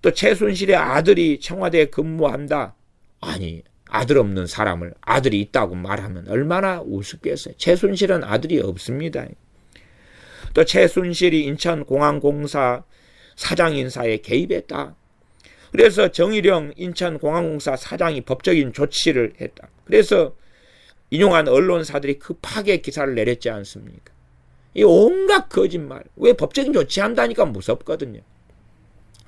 또 최순실의 아들이 청와대에 근무한다. 아니, 아들 없는 사람을 아들이 있다고 말하면 얼마나 우습겠어요. 최순실은 아들이 없습니다. 또 최순실이 인천공항공사 사장 인사에 개입했다. 그래서 정일영 인천공항공사 사장이 법적인 조치를 했다. 그래서 인용한 언론사들이 급하게 기사를 내렸지 않습니까? 이 온갖 거짓말. 왜 법적인 조치한다니까 무섭거든요.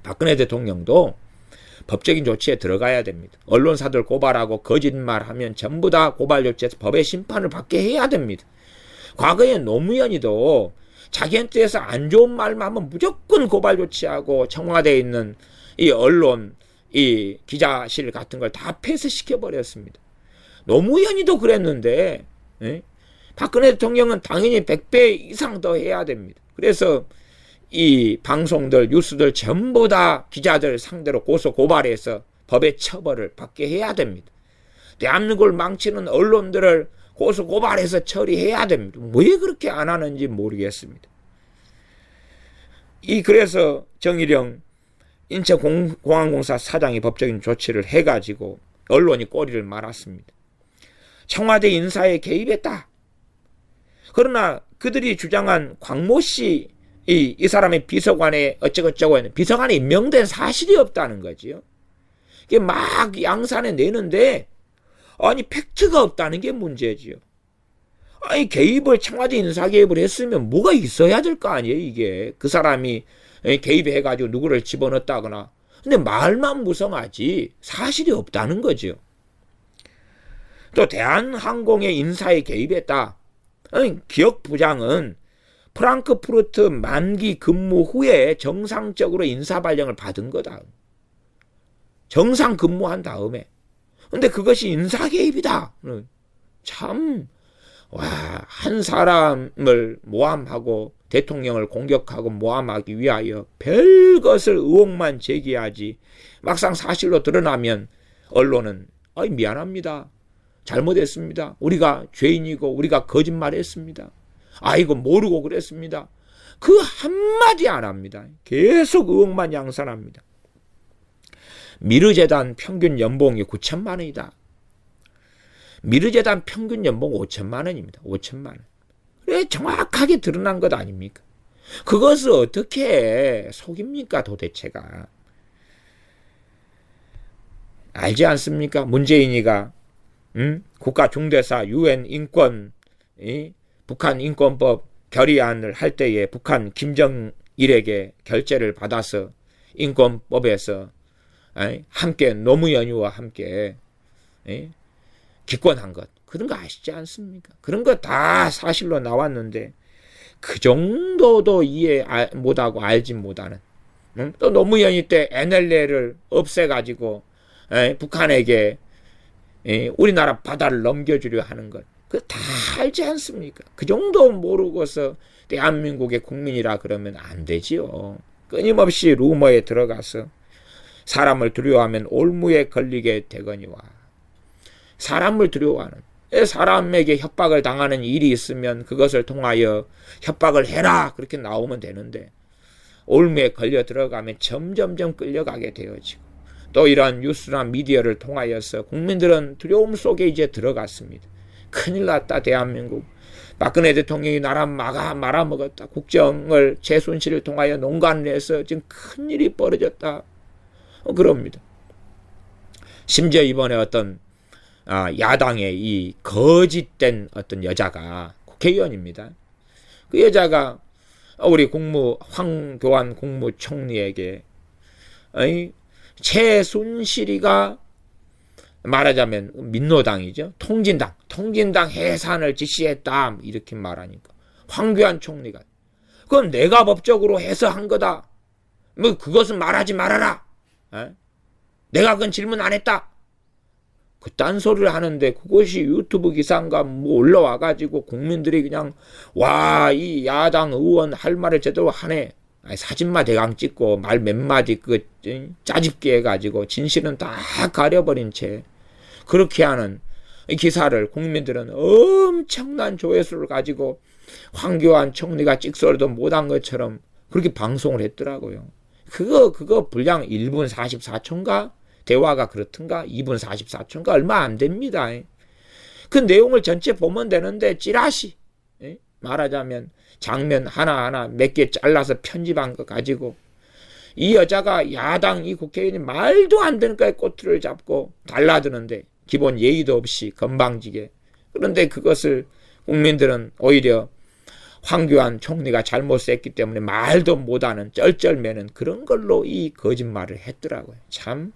박근혜 대통령도 법적인 조치에 들어가야 됩니다. 언론사들 고발하고 거짓말하면 전부 다 고발 조치에서 법의 심판을 받게 해야 됩니다. 과거에 노무현이도 자기한테서 안 좋은 말만 하면 무조건 고발 조치하고 청와대에 있는 이 언론, 이 기자실 같은 걸 다 폐쇄시켜 버렸습니다. 노무현이도 그랬는데, 박근혜 대통령은 당연히 100배 이상 더 해야 됩니다. 그래서 이 방송들, 뉴스들 전부 다 기자들 상대로 고소 고발해서 법의 처벌을 받게 해야 됩니다. 대한민국을 망치는 언론들을 고소 고발해서 처리해야 됩니다. 왜 그렇게 안 하는지 모르겠습니다. 그래서 정일영 인천공항공사 사장이 법적인 조치를 해가지고 언론이 꼬리를 말았습니다. 청와대 인사에 개입했다. 그러나 그들이 주장한 광모 씨, 이 사람의 비서관에 어쩌고저쩌고 했는데 비서관에 임명된 사실이 없다는 거지요. 이게 막 양산에 내는데 아니 팩트가 없다는 게 문제지요. 아니 청와대 인사 개입을 했으면 뭐가 있어야 될 거 아니에요. 이게 그 사람이 개입해가지고 누구를 집어넣었다거나. 근데 말만 무성하지 사실이 없다는 거죠. 또 대한항공의 인사에 개입했다. 기억부장은 프랑크푸르트 만기 근무 후에 정상적으로 인사 발령을 받은 거다. 정상 근무한 다음에. 근데 그것이 인사 개입이다. 참, 한 사람을 모함하고 대통령을 공격하고 모함하기 위하여 별것을 의혹만 제기하지 막상 사실로 드러나면 언론은 미안합니다. 잘못했습니다. 우리가 죄인이고 우리가 거짓말했습니다. 이거 모르고 그랬습니다. 그 한마디 안 합니다. 계속 의혹만 양산합니다. 미르재단 평균 연봉이 9천만 원이다. 미르재단 평균 연봉 5천만 원입니다. 5천만 원. 그래 정확하게 드러난 것 아닙니까? 그것을 어떻게 속입니까 도대체가. 알지 않습니까? 문재인이가 국가중대사 UN 인권 북한 인권법 결의안을 할 때에 북한 김정일에게 결재를 받아서 인권법에서 함께 노무현이와 함께 기권한 것. 그런 거 아시지 않습니까? 그런 거 다 사실로 나왔는데 그 정도도 이해 못하고 알지 못하는. 또 노무현이 때 NLL을 없애가지고 북한에게 우리나라 바다를 넘겨주려 하는 것. 그거 다 알지 않습니까? 그 정도 모르고서 대한민국의 국민이라 그러면 안 되지요. 끊임없이 루머에 들어가서 사람을 두려워하면 올무에 걸리게 되거니와. 사람을 두려워하는, 사람에게 협박을 당하는 일이 있으면 그것을 통하여 협박을 해라 그렇게 나오면 되는데 올무에 걸려 들어가면 점점점 끌려가게 되어지고 또 이러한 뉴스나 미디어를 통하여서 국민들은 두려움 속에 이제 들어갔습니다. 큰일 났다 대한민국. 박근혜 대통령이 나라 말아먹었다. 국정을 재손실을 통하여 농간을 해서 지금 큰일이 벌어졌다. 그럽니다. 심지어 이번에 어떤 야당의 이 거짓된 어떤 여자가 국회의원입니다. 그 여자가 우리 황교안 국무총리에게 최순실이가 말하자면 민노당이죠. 통진당 해산을 지시했다 이렇게 말하니까 황교안 총리가 그건 내가 법적으로 해서 한 거다. 그것은 말하지 말아라. 내가 그건 질문 안 했다. 그딴 소리를 하는데 그것이 유튜브 기사인가 올라와가지고 국민들이 그냥 이 야당 의원 할 말을 제대로 하네. 사진만 대강 찍고 말 몇 마디 짜집게 해가지고 진실은 다 가려버린 채 그렇게 하는 기사를 국민들은 엄청난 조회수를 가지고 황교안 총리가 찍소리도 못한 것처럼 그렇게 방송을 했더라고요. 그거 분량 1분 44초인가? 대화가 그렇든가? 2분 44초인가? 얼마 안 됩니다. 그 내용을 전체 보면 되는데 찌라시. 말하자면 장면 하나하나 몇 개 잘라서 편집한 거 가지고 이 여자가 야당 이 국회의원이 말도 안 되는 거에 꼬투리를 잡고 달라드는데 기본 예의도 없이 건방지게. 그런데 그것을 국민들은 오히려 황교안 총리가 잘못했기 때문에 말도 못하는 쩔쩔매는 그런 걸로 이 거짓말을 했더라고요. 참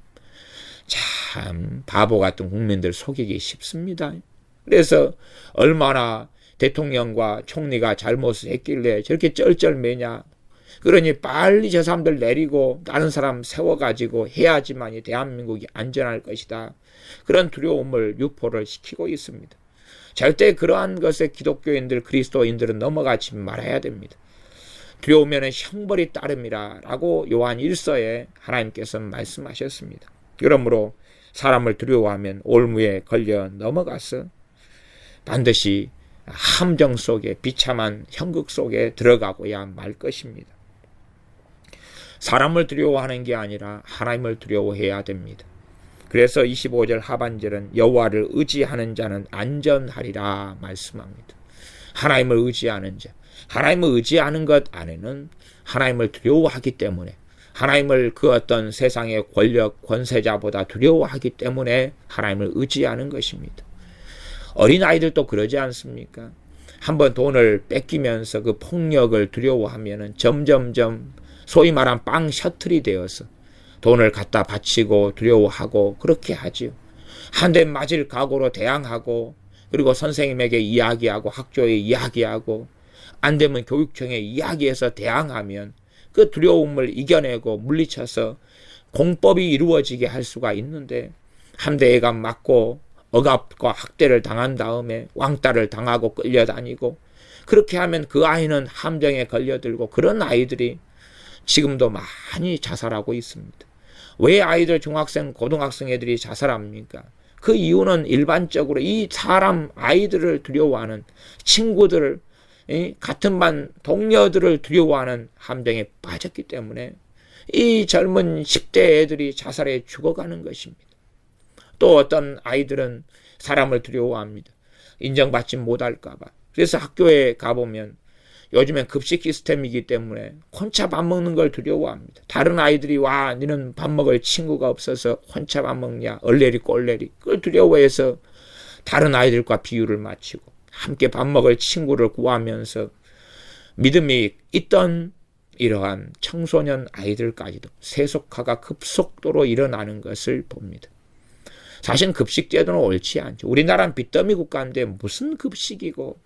바보 같은 국민들 속이기 쉽습니다. 그래서 얼마나 대통령과 총리가 잘못을 했길래 저렇게 쩔쩔매냐. 그러니 빨리 저 사람들 내리고 다른 사람 세워가지고 해야지만이 대한민국이 안전할 것이다. 그런 두려움을 유포를 시키고 있습니다. 절대 그러한 것에 기독교인들, 그리스도인들은 넘어가지 말아야 됩니다. 두려우면 형벌이 따름이라 라고 요한 1서에 하나님께서 말씀하셨습니다. 그러므로 사람을 두려워하면 올무에 걸려 넘어가서 반드시 함정 속에, 비참한 형극 속에 들어가고야 말 것입니다. 사람을 두려워하는 게 아니라 하나님을 두려워해야 됩니다. 그래서 25절 하반절은 여호와를 의지하는 자는 안전하리라 말씀합니다. 하나님을 의지하는 자, 하나님을 의지하는 것 안에는 하나님을 두려워하기 때문에, 하나님을 그 어떤 세상의 권력, 권세자보다 두려워하기 때문에 하나님을 의지하는 것입니다. 어린아이들도 그러지 않습니까? 한번 돈을 뺏기면서 그 폭력을 두려워하면은 점점점 소위 말한 빵 셔틀이 되어서 돈을 갖다 바치고 두려워하고 그렇게 하지요. 한 대 맞을 각오로 대항하고, 그리고 선생님에게 이야기하고 학교에 이야기하고, 안 되면 교육청에 이야기해서 대항하면 그 두려움을 이겨내고 물리쳐서 공법이 이루어지게 할 수가 있는데, 한 대가 맞고 억압과 학대를 당한 다음에 왕따를 당하고 끌려다니고, 그렇게 하면 그 아이는 함정에 걸려들고, 그런 아이들이 지금도 많이 자살하고 있습니다. 왜 아이들 중학생, 고등학생 애들이 자살합니까? 그 이유는 일반적으로 이 사람, 아이들을 두려워하는, 친구들을, 같은 반 동료들을 두려워하는 함정에 빠졌기 때문에 이 젊은 10대 애들이 자살해 죽어가는 것입니다. 또 어떤 아이들은 사람을 두려워합니다. 인정받지 못할까 봐. 그래서 학교에 가보면 요즘엔 급식 시스템이기 때문에 혼자 밥 먹는 걸 두려워합니다. 다른 아이들이 와, 너는 밥 먹을 친구가 없어서 혼자 밥 먹냐, 얼레리 꼴레리, 그걸 두려워해서 다른 아이들과 비유를 맞추고 함께 밥 먹을 친구를 구하면서 믿음이 있던 이러한 청소년 아이들까지도 세속화가 급속도로 일어나는 것을 봅니다. 사실 급식 제도는 옳지 않죠. 우리나라는 빚더미 국가인데 무슨 급식이고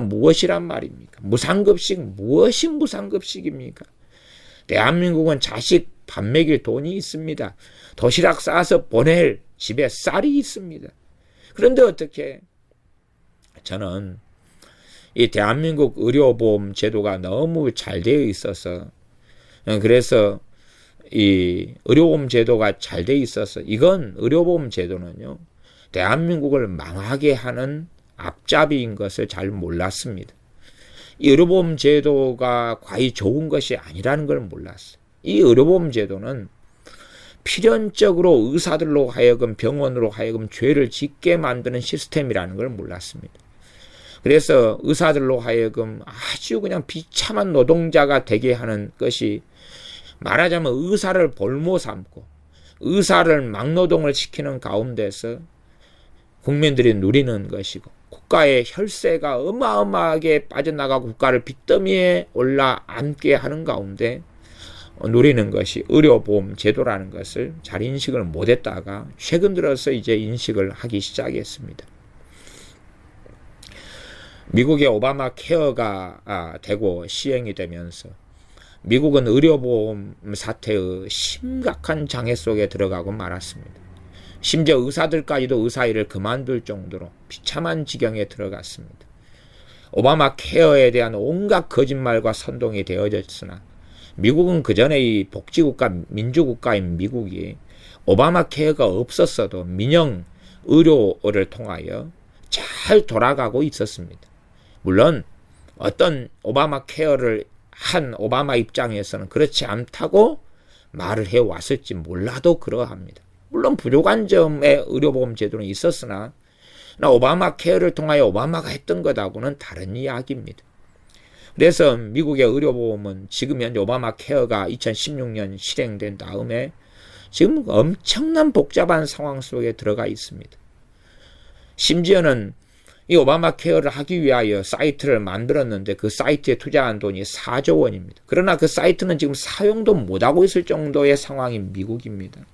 무엇이란 말입니까? 무상급식, 무엇이 무상급식입니까? 대한민국은 자식 밥 먹일 돈이 있습니다. 도시락 싸서 보낼 집에 쌀이 있습니다. 그런데 어떻게, 저는 이 대한민국 의료보험 제도가 너무 잘 되어 있어서, 그래서 이 의료보험 제도가 잘 되어 있어서, 이건 의료보험 제도는요, 대한민국을 망하게 하는 앞잡이인 것을 잘 몰랐습니다. 이 의료보험 제도가 과히 좋은 것이 아니라는 걸 몰랐어요. 이 의료보험 제도는 필연적으로 의사들로 하여금, 병원으로 하여금 죄를 짓게 만드는 시스템이라는 걸 몰랐습니다. 그래서 의사들로 하여금 아주 그냥 비참한 노동자가 되게 하는 것이, 말하자면 의사를 볼모 삼고 의사를 막노동을 시키는 가운데서 국민들이 누리는 것이고, 국가의 혈세가 어마어마하게 빠져나가고 국가를 빚더미에 올라앉게 하는 가운데 누리는 것이 의료보험 제도라는 것을 잘 인식을 못했다가 최근 들어서 이제 인식을 하기 시작했습니다. 미국의 오바마 케어가 되고 시행이 되면서 미국은 의료보험 사태의 심각한 장애 속에 들어가고 말았습니다. 심지어 의사들까지도 의사일을 그만둘 정도로 비참한 지경에 들어갔습니다. 오바마 케어에 대한 온갖 거짓말과 선동이 되어졌으나 미국은 그전에 이 복지국가, 민주국가인 미국이 오바마 케어가 없었어도 민영 의료를 통하여 잘 돌아가고 있었습니다. 물론 어떤 오바마 케어를 한 오바마 입장에서는 그렇지 않다고 말을 해왔을지 몰라도 그러합니다. 물론 부족한 점의 의료보험 제도는 있었으나 오바마 케어를 통하여 오바마가 했던 것하고는 다른 이야기입니다. 그래서 미국의 의료보험은 지금 현재 오바마 케어가 2016년 실행된 다음에 지금 엄청난 복잡한 상황 속에 들어가 있습니다. 심지어는 이 오바마 케어를 하기 위하여 사이트를 만들었는데 그 사이트에 투자한 돈이 4조 원입니다. 그러나 그 사이트는 지금 사용도 못하고 있을 정도의 상황인 미국입니다.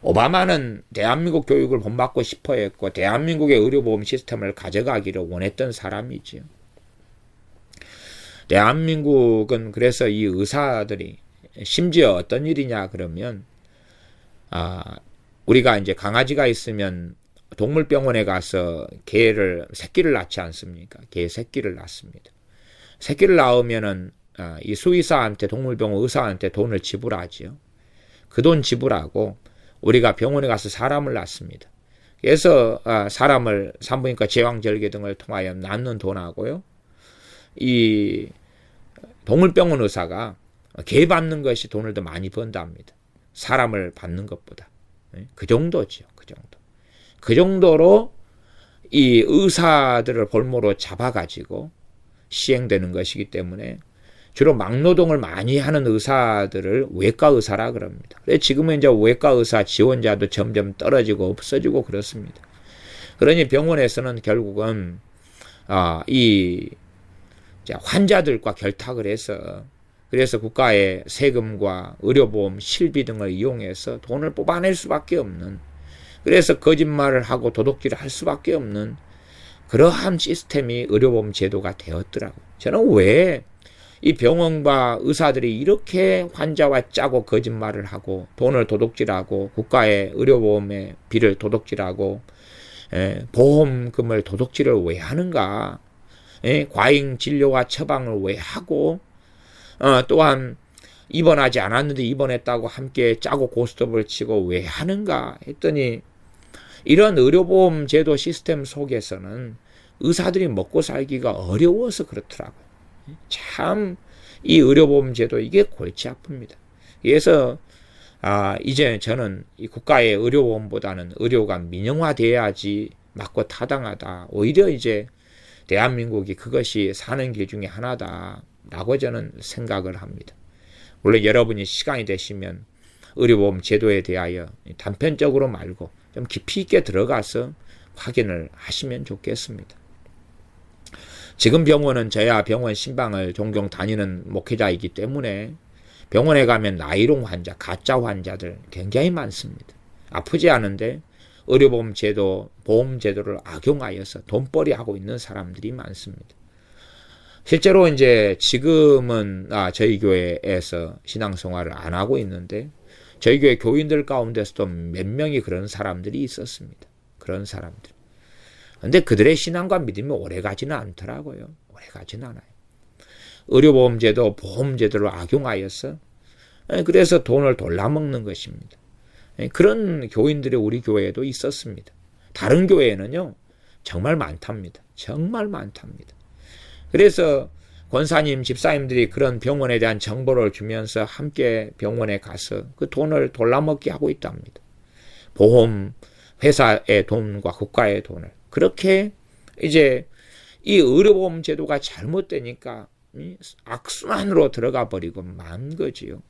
오바마는 대한민국 교육을 본받고 싶어 했고 대한민국의 의료보험 시스템을 가져가기를 원했던 사람이지요. 대한민국은 그래서 이 의사들이 심지어 어떤 일이냐 그러면 우리가 이제 강아지가 있으면 동물병원에 가서 새끼를 낳지 않습니까? 개 새끼를 낳습니다. 새끼를 낳으면은 이 수의사한테, 동물병원 의사한테 돈을 지불하지요. 그 돈 지불하고 우리가 병원에 가서 사람을 낳습니다. 그래서 사람을 산부인과 제왕절개 등을 통하여 낳는 돈하고요, 이 동물병원 의사가 개 받는 것이 돈을 더 많이 번답니다. 사람을 받는 것보다. 그 정도죠. 그 정도. 그 정도로 이 의사들을 볼모로 잡아가지고 시행되는 것이기 때문에 주로 막노동을 많이 하는 의사들을 외과 의사라 그럽니다. 그래서 지금은 이제 외과 의사 지원자도 점점 떨어지고 없어지고 그렇습니다. 그러니 병원에서는 결국은 이 환자들과 결탁을 해서, 그래서 국가의 세금과 의료보험, 실비 등을 이용해서 돈을 뽑아낼 수밖에 없는, 그래서 거짓말을 하고 도둑질을 할 수밖에 없는 그러한 시스템이 의료보험 제도가 되었더라고요. 저는 왜 이 병원과 의사들이 이렇게 환자와 짜고 거짓말을 하고 돈을 도둑질하고 국가의 의료보험의 비를 도둑질하고 보험금을 도둑질을 왜 하는가? 과잉 진료와 처방을 왜 하고 또한 입원하지 않았는데 입원했다고 함께 짜고 고스톱을 치고 왜 하는가 했더니, 이런 의료보험 제도 시스템 속에서는 의사들이 먹고 살기가 어려워서 그렇더라고요. 참 이 의료보험 제도 이게 골치 아픕니다. 그래서 이제 저는 이 국가의 의료보험보다는 의료가 민영화돼야지 맞고 타당하다. 오히려 이제 대한민국이 그것이 사는 길 중에 하나다라고 저는 생각을 합니다. 물론 여러분이 시간이 되시면 의료보험 제도에 대하여 단편적으로 말고 좀 깊이 있게 들어가서 확인을 하시면 좋겠습니다. 지금 병원은 저야 병원 신방을 종종 다니는 목회자이기 때문에 병원에 가면 나이롱 환자, 가짜 환자들 굉장히 많습니다. 아프지 않은데 의료보험 제도, 보험 제도를 악용하여서 돈벌이 하고 있는 사람들이 많습니다. 실제로 이제 지금은 저희 교회에서 신앙생활을 안 하고 있는데, 저희 교회 교인들 가운데서도 몇 명이 그런 사람들이 있었습니다. 그런 사람들. 근데 그들의 신앙과 믿음이 오래가지는 않더라고요. 오래가지는 않아요. 의료보험제도, 보험제도를 악용하여서 그래서 돈을 돌려먹는 것입니다. 그런 교인들이 우리 교회에도 있었습니다. 다른 교회에는요, 정말 많답니다. 정말 많답니다. 그래서 권사님, 집사님들이 그런 병원에 대한 정보를 주면서 함께 병원에 가서 그 돈을 돌려먹게 하고 있답니다. 보험 회사의 돈과 국가의 돈을. 그렇게 이제 이 의료보험 제도가 잘못되니까 악순환으로 들어가 버리고 만 거지요.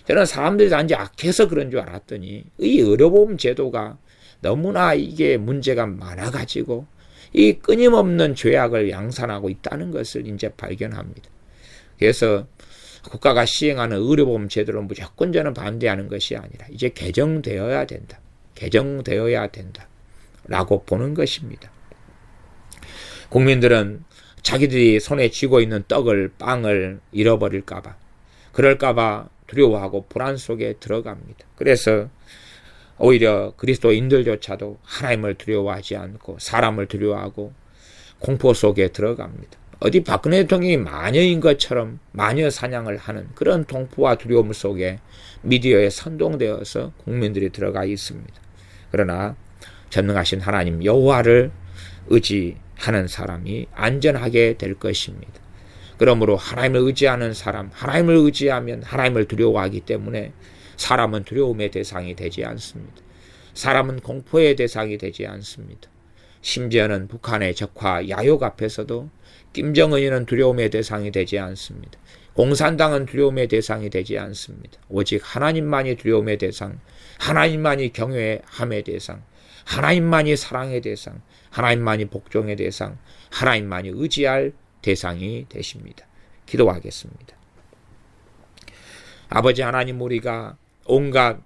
저는 사람들이 단지 악해서 그런 줄 알았더니 이 의료보험 제도가 너무나 이게 문제가 많아가지고 이 끊임없는 죄악을 양산하고 있다는 것을 이제 발견합니다. 그래서 국가가 시행하는 의료보험 제도를 무조건 저는 반대하는 것이 아니라 이제 개정되어야 된다. 개정되어야 된다. 라고 보는 것입니다. 국민들은 자기들이 손에 쥐고 있는 떡을, 빵을 잃어버릴까봐, 그럴까봐 두려워하고 불안 속에 들어갑니다. 그래서 오히려 그리스도인들조차도 하나님을 두려워하지 않고 사람을 두려워하고 공포 속에 들어갑니다. 어디 박근혜 대통령이 마녀인 것처럼 마녀 사냥을 하는 그런 공포와 두려움 속에 미디어에 선동되어서 국민들이 들어가 있습니다. 그러나 전능하신 하나님 여호와를 의지하는 사람이 안전하게 될 것입니다. 그러므로 하나님을 의지하는 사람, 하나님을 의지하면 하나님을 두려워하기 때문에 사람은 두려움의 대상이 되지 않습니다. 사람은 공포의 대상이 되지 않습니다. 심지어는 북한의 적화 야욕 앞에서도 김정은이는 두려움의 대상이 되지 않습니다. 공산당은 두려움의 대상이 되지 않습니다. 오직 하나님만이 두려움의 대상, 하나님만이 경외함의 대상, 하나님만이 사랑의 대상, 하나님만이 복종의 대상, 하나님만이 의지할 대상이 되십니다. 기도하겠습니다. 아버지 하나님, 우리가 온갖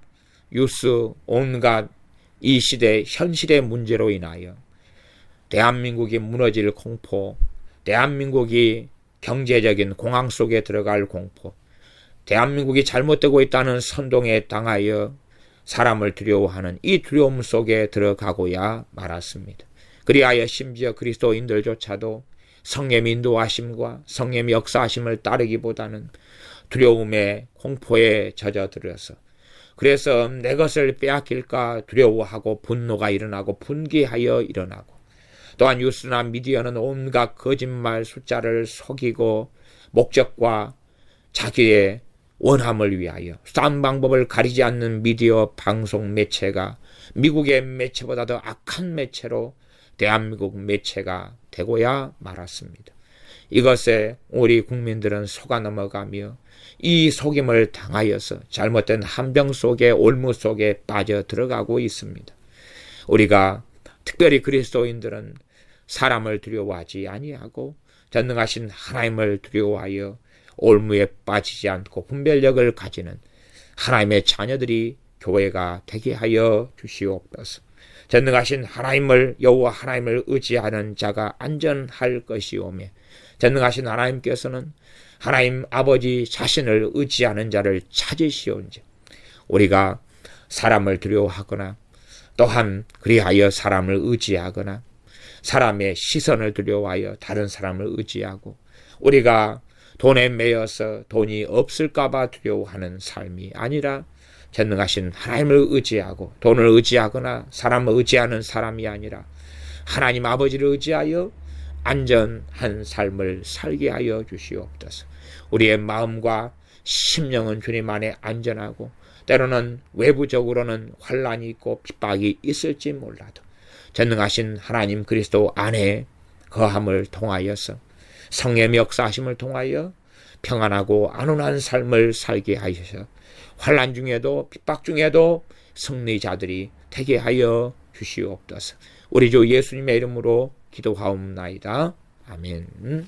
뉴스, 온갖 이 시대 현실의 문제로 인하여 대한민국이 무너질 공포, 대한민국이 경제적인 공황 속에 들어갈 공포, 대한민국이 잘못되고 있다는 선동에 당하여 사람을 두려워하는 이 두려움 속에 들어가고야 말았습니다. 그리하여 심지어 그리스도인들조차도 성령의 인도하심과 성령의 역사하심을 따르기보다는 두려움에 공포에 젖어들어서 그래서 내 것을 빼앗길까 두려워하고 분노가 일어나고 분개하여 일어나고, 또한 뉴스나 미디어는 온갖 거짓말 숫자를 속이고 목적과 자기의 원함을 위하여 싼 방법을 가리지 않는 미디어 방송 매체가 미국의 매체보다 더 악한 매체로 대한민국 매체가 되고야 말았습니다. 이것에 우리 국민들은 속아 넘어가며 이 속임을 당하여서 잘못된 함정 속에 올무 속에 빠져 들어가고 있습니다. 우리가 특별히 그리스도인들은 사람을 두려워하지 아니하고 전능하신 하나님을 두려워하여 올무에 빠지지 않고 분별력을 가지는 하나님의 자녀들이 교회가 되게 하여 주시옵소서. 전능하신 하나님을, 여호와 하나님을 의지하는 자가 안전할 것이오며, 전능하신 하나님께서는 하나님 아버지 자신을 의지하는 자를 찾으시온즉, 우리가 사람을 두려워하거나 또한 그리하여 사람을 의지하거나 사람의 시선을 두려워하여 다른 사람을 의지하고, 우리가 돈에 매여서 돈이 없을까봐 두려워하는 삶이 아니라 전능하신 하나님을 의지하고 돈을 의지하거나 사람을 의지하는 사람이 아니라 하나님 아버지를 의지하여 안전한 삶을 살게 하여 주시옵소서. 우리의 마음과 심령은 주님 안에 안전하고, 때로는 외부적으로는 환난이 있고 핍박이 있을지 몰라도 전능하신 하나님 그리스도 안에 거함을 통하여서 성의 역사하심을 통하여 평안하고 안온한 삶을 살게 하셔서 환난 중에도 핍박 중에도 승리자들이 되게 하여 주시옵소서. 우리 주 예수님의 이름으로 기도하옵나이다. 아멘.